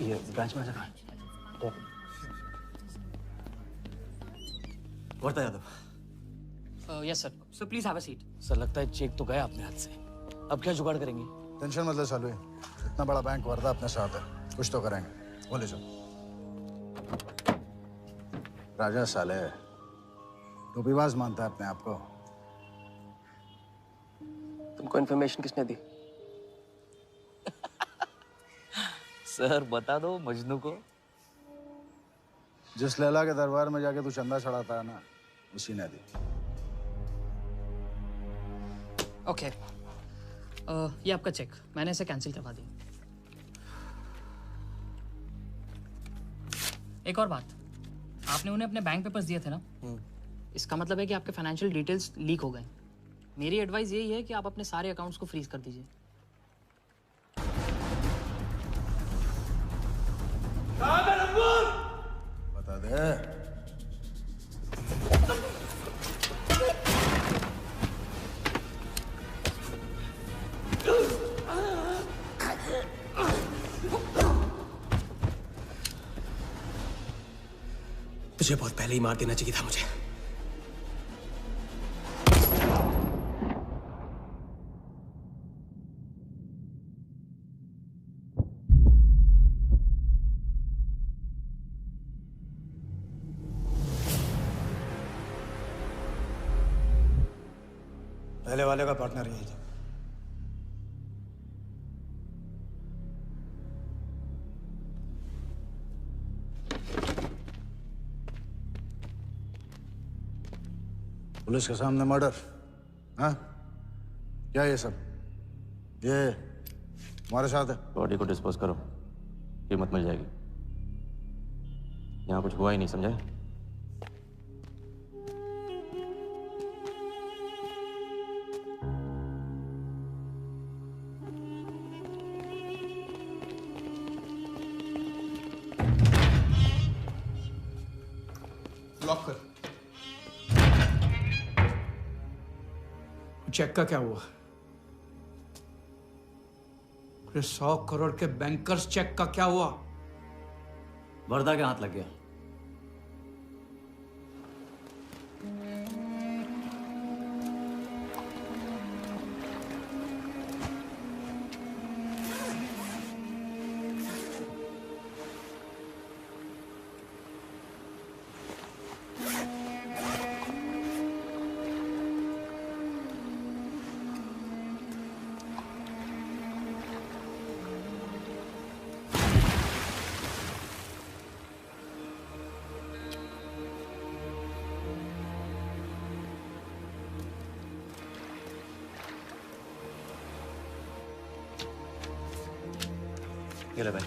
ये ब्रांच में कहाँ है? Wardha Yadav. Yes sir. So please have a seat. Sir लगता है चेक तो गया अपने हाथ से। अब क्या जुगाड़ करेंगे? टेंशन मत ले सालू, इतना बड़ा बैंक वर्धा अपने साथ है, कुछ तो करेंगे। बोले जो राजा साले टोपीबाज मानता है अपने आप को। तुमको इन्फॉर्मेशन किसने दी? सर बता दो मजनू को। जिस लैला के दरबार में जाके तू चंदा चढ़ाता है ना, उसी ने दी। ओके ये आपका चेक, मैंने इसे कैंसिल करवा दिया। एक और बात, आपने उन्हें अपने बैंक पेपर्स दिए थे ना? इसका मतलब है कि आपके फाइनेंशियल डिटेल्स लीक हो गए। मेरी एडवाइस यही है कि आप अपने सारे अकाउंट्स को फ्रीज कर दीजिए। बता दे। तुझे बहुत पहले ही मार देना चाहिए था मुझे। पहले वाले का पार्टनर यही था। पुलिस के सामने मर्डर, हाँ? क्या ये सब? ये हमारे साथ है। बॉडी को डिस्पोज करो, कीमत मिल जाएगी। यहाँ कुछ हुआ ही नहीं, समझे? लॉक कर। चेक का क्या हुआ? 100 करोड़ के बैंकर्स चेक का क्या हुआ? वर्धा के हाथ लग गया। ये ले भाई।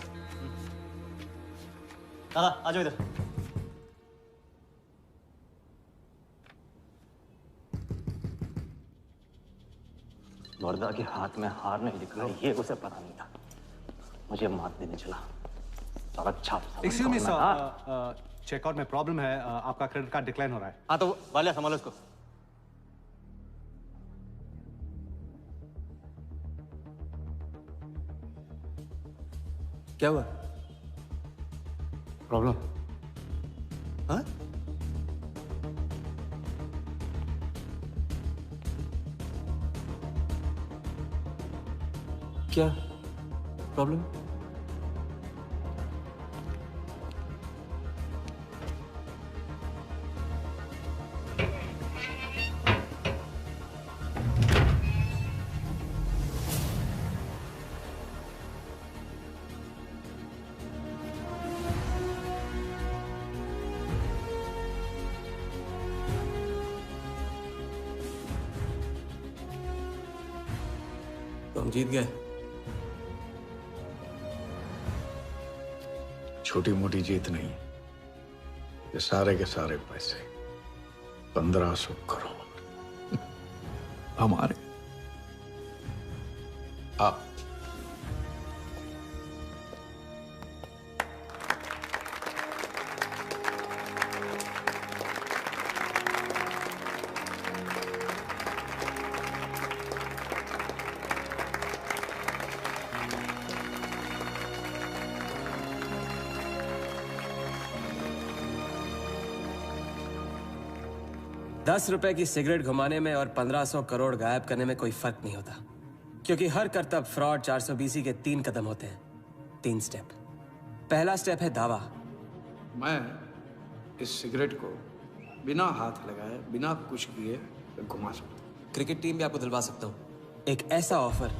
दादा आ जाओ इधर। वर्दा के हाथ में हार नहीं दिख रहा, ये उसे पता नहीं था। मुझे मात देने चला। साला छाप। एक्सक्यूज मी सर, चेकआउट में प्रॉब्लम है, आपका क्रेडिट कार्ड डिक्लाइन हो रहा है। हाँ तो वालिया संभालो इसको। क्या हुआ? प्रॉब्लम? हाँ? क्या प्रॉब्लम? तो हम जीत गए। छोटी मोटी जीत नहीं, ये सारे के सारे पैसे 1500 करोड़ हमारे। आप ₹10 की सिगरेट घुमाने में और 1500 करोड़ गायब करने में कोई फर्क नहीं होता, क्योंकि हर करतब फ्रॉड 420 के 3 कदम होते हैं, 3 स्टेप। पहला स्टेप है दावा। मैं इस सिगरेट को बिना हाथ लगाए, बिना कुछ किए घुमा सकता हूँ। क्रिकेट टीम भी आपको दिलवा सकता हूँ, एक ऐसा ऑफर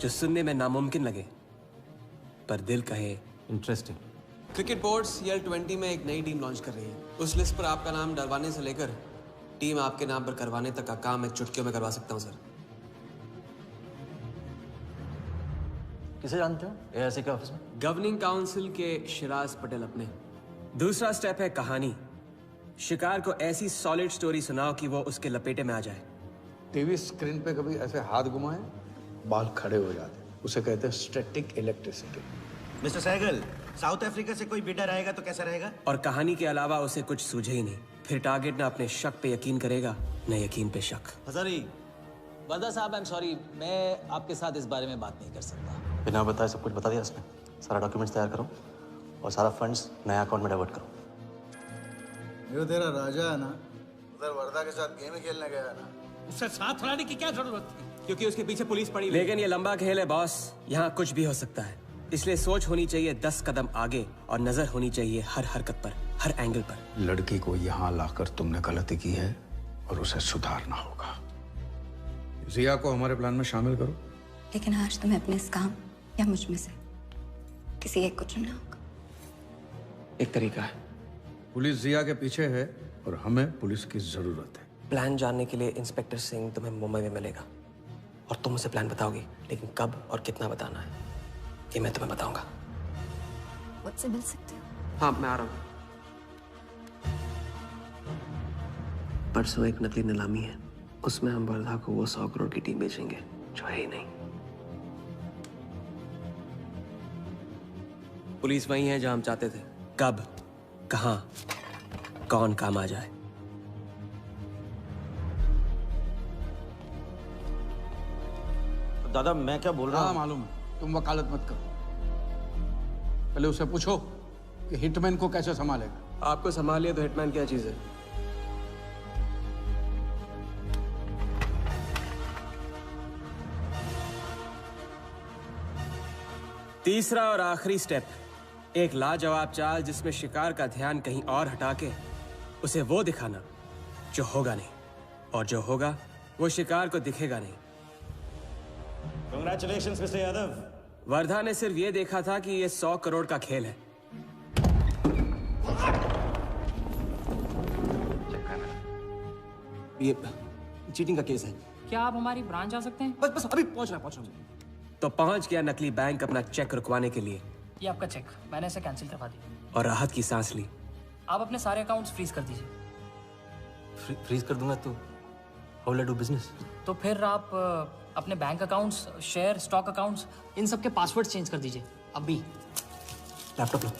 जो सुनने में नामुमकिन लगे पर दिल कहे इंटरेस्टिंग। क्रिकेट बोर्ड CL20 में एक नई टीम लॉन्च कर रही है। उस लिस्ट पर आपका नाम डलवाने से लेकर टीम आपके नाम पर करवाने तक का काम मैं चुटकियों में करवा सकता हूं सर। किसे जानते हो AIC के ऑफिस में? गवर्निंग काउंसिल के शिराज पटेल अपने। दूसरा स्टेप है कहानी। शिकार को ऐसी सॉलिड स्टोरी सुनाओ कि वो उसके लपेटे में आ जाए। टीवी स्क्रीन पे कभी ऐसे हाथ घुमाए, बाल खड़े हो जाते, उसे कहते हैं static electricity. Mister Sehgal, South Africa से कोई बिडर आएगा तो कैसा रहेगा? और कहानी के अलावा उसे कुछ सूझे ही नहीं, फिर टारगेट न अपने शक पे यकीन करेगा न यकीन पे शक। हजारी, वर्दा साहब, आई एम सॉरी, मैं आपके साथ इस बारे में बात नहीं कर सकता। बिना बताए सब कुछ बता दिया उसने। सारा डॉक्यूमेंट्स तैयार करो और सारा फंड्स नया अकाउंट में डाइवर्ट करो। ये तेरा राजा है ना, उधर वर्दा के साथ गेम ही खेलने गया है ना। उससे साथ लाने की क्या जरूरत थी? क्योंकि उसके पीछे पुलिस पड़ी। लेकिन ये लंबा खेल है बॉस, यहाँ कुछ भी हो सकता है। इसलिए सोच होनी चाहिए 10 कदम आगे और नजर होनी चाहिए हर हरकत पर, हर एंगल पर। लड़की को यहाँ लाकर तुमने गलती की है और उसे सुधारना होगा। जिया को हमारे प्लान में शामिल करो। लेकिन आज तुम्हें अपने इस काम या मुझ में से किसी एक को चुनना होगा। एक तरीका है। पुलिस जिया के पीछे है और हमें पुलिस की जरूरत है। प्लान जानने के लिए इंस्पेक्टर सिंह तुम्हें मुंबई में मिलेगा और तुम उसे प्लान बताओगी, लेकिन कब और कितना बताना है ये मैं तुम्हें बताऊंगा। मुझसे मिल सकते हो? हाँ, मैं आ रहा हूँ। परसों एक नकली नीलामी है, उसमें हम वर्धा को वो 100 करोड़ की टीम बेचेंगे जो है ही नहीं। पुलिस वही है जहां हम चाहते थे। कब, कहां, कौन काम आ जाए। दादा मैं क्या बोल रहा हूँ? हाँ मालूम है, तुम वकालत मत करो। पहले उसे पूछो कि हिटमैन को कैसे संभालेगा। आपको संभालिए तो हिटमैन क्या चीज है? तीसरा और आखिरी स्टेप, एक लाजवाब चाल जिसमें शिकार का ध्यान कहीं और हटा के उसे वो दिखाना जो होगा नहीं, और जो होगा वो शिकार को दिखेगा नहीं। Congratulations, Mr. यादव। वर्धा ने सिर्फ ये देखा था कि ये 100 करोड़ का खेल है। ये चीटिंग का केस है। क्या आप हमारी ब्रांच जा सकते हैं? बस अभी पहुंच रहा हूं। तो पहुंच गया नकली बैंक अपना चेक रुकवाने के लिए। ये आपका चेक, मैंने इसे कैंसिल करवा दिया। और राहत की सांस ली। आप अपने सारे अकाउंट्स फ्रीज कर दीजिए। फ्रीज कर दूंगा तो How will I do business? तो फिर आप अपने bank accounts, share, stock accounts, इन सब के पासवर्ड चेंज कर दीजिए अभी। लैपटॉप लो।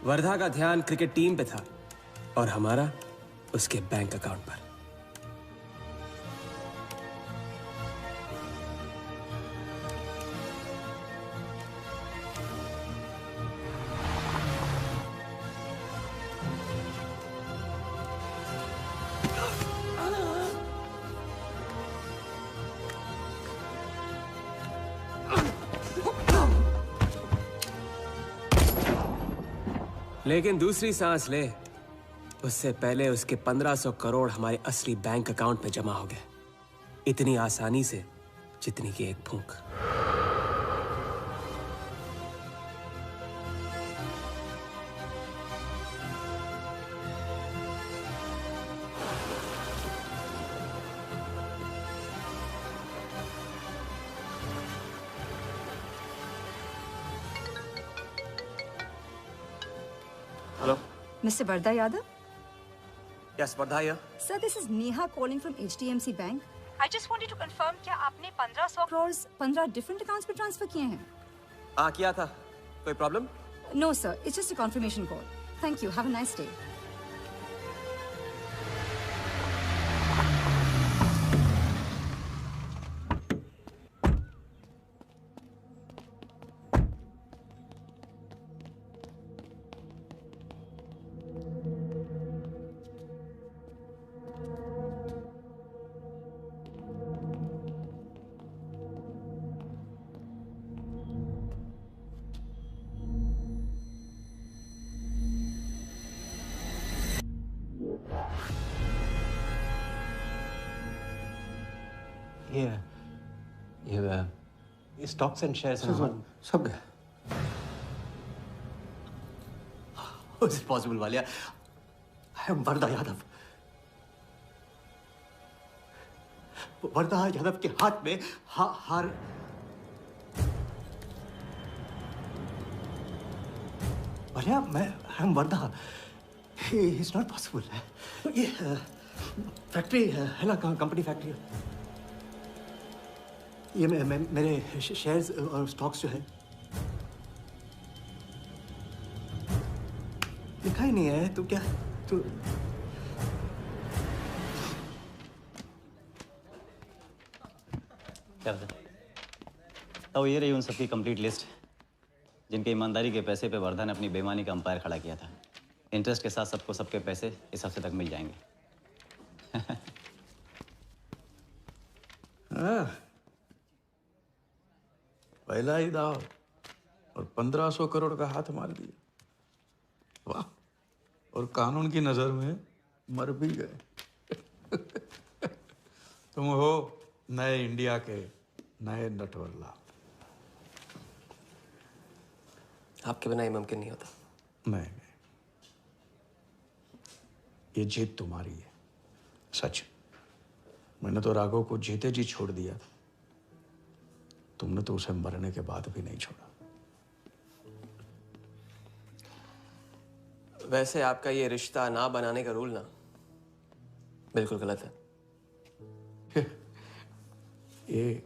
वर्धा का ध्यान क्रिकेट टीम पे था और हमारा उसके बैंक अकाउंट पर। लेकिन दूसरी सांस ले उससे पहले उसके 1500 करोड़ हमारे असली बैंक अकाउंट में जमा हो गए, इतनी आसानी से जितनी कि एक फूंक। Hello. Mr. Vardha Yadav? Yes, Vardha here. Sir, this is Neha calling from HDMC Bank. I just wanted to confirm क्या आपने 1500 crores 15 different accounts पे ट्रांसफर किए हैं? हाँ किया था। कोई problem? No sir, it's just a confirmation call. Thank you. Have a nice day. ये स्टॉक्स एंड शेयर्स सब गए। How is it possible, Walia? I am Wardha Yadav. Wardha Yadav के हाथ में हार। वालिया, मैं I am Wardha. It's not possible। ये फैक्ट्री है ना, कंपनी फैक्ट्री। ये मेरे शेयर्स और स्टॉक्स जो है लिखा ही नहीं है। तो क्या तो क्या तो ये रही उन सबकी कंप्लीट लिस्ट जिनके ईमानदारी के पैसे पे वर्धा ने अपनी बेईमानी का अंपायर खड़ा किया था। इंटरेस्ट के साथ सबको सबके पैसे इस हफ्ते तक मिल जाएंगे। हाँ, पहला ही दाव और 1500 करोड़ का हाथ मार दिया। वाह, और कानून की नजर में मर भी गए। तुम हो नए इंडिया के नए नटवरला। आपके बिना ये मुमकिन नहीं होता। नहीं, ये जीत तुम्हारी है, सच। मैंने तो राघव को जीते जी छोड़ दिया, तुमने तो उसे मरने के बाद भी नहीं छोड़ा। वैसे आपका ये रिश्ता ना बनाने का रूल ना बिल्कुल गलत है। ये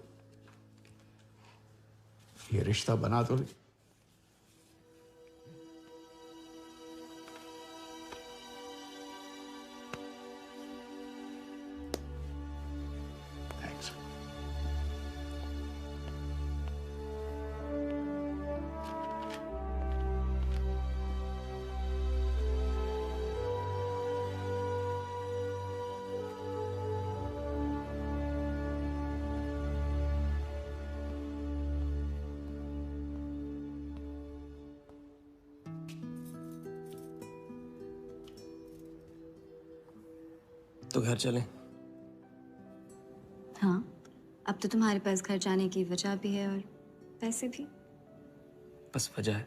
रिश्ता बना तो तो घर चलें? हाँ, अब तो तुम्हारे पास घर जाने की वजह भी है और पैसे भी। बस वजह है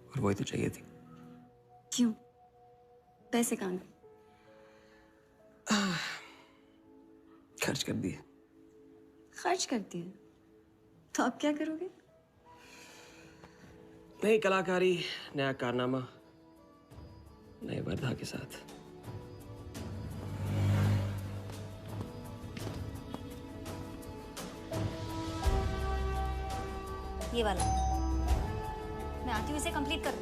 और वही तो चाहिए थी। क्यों? पैसे कहाँ गए? खर्च कर दिए। खर्च कर दिए? तो अब क्या करोगे? नई कलाकारी, नया कारनामा, नए वर्धा के साथ। ये वाला। मैं आती हूँ इसे कंप्लीट कर।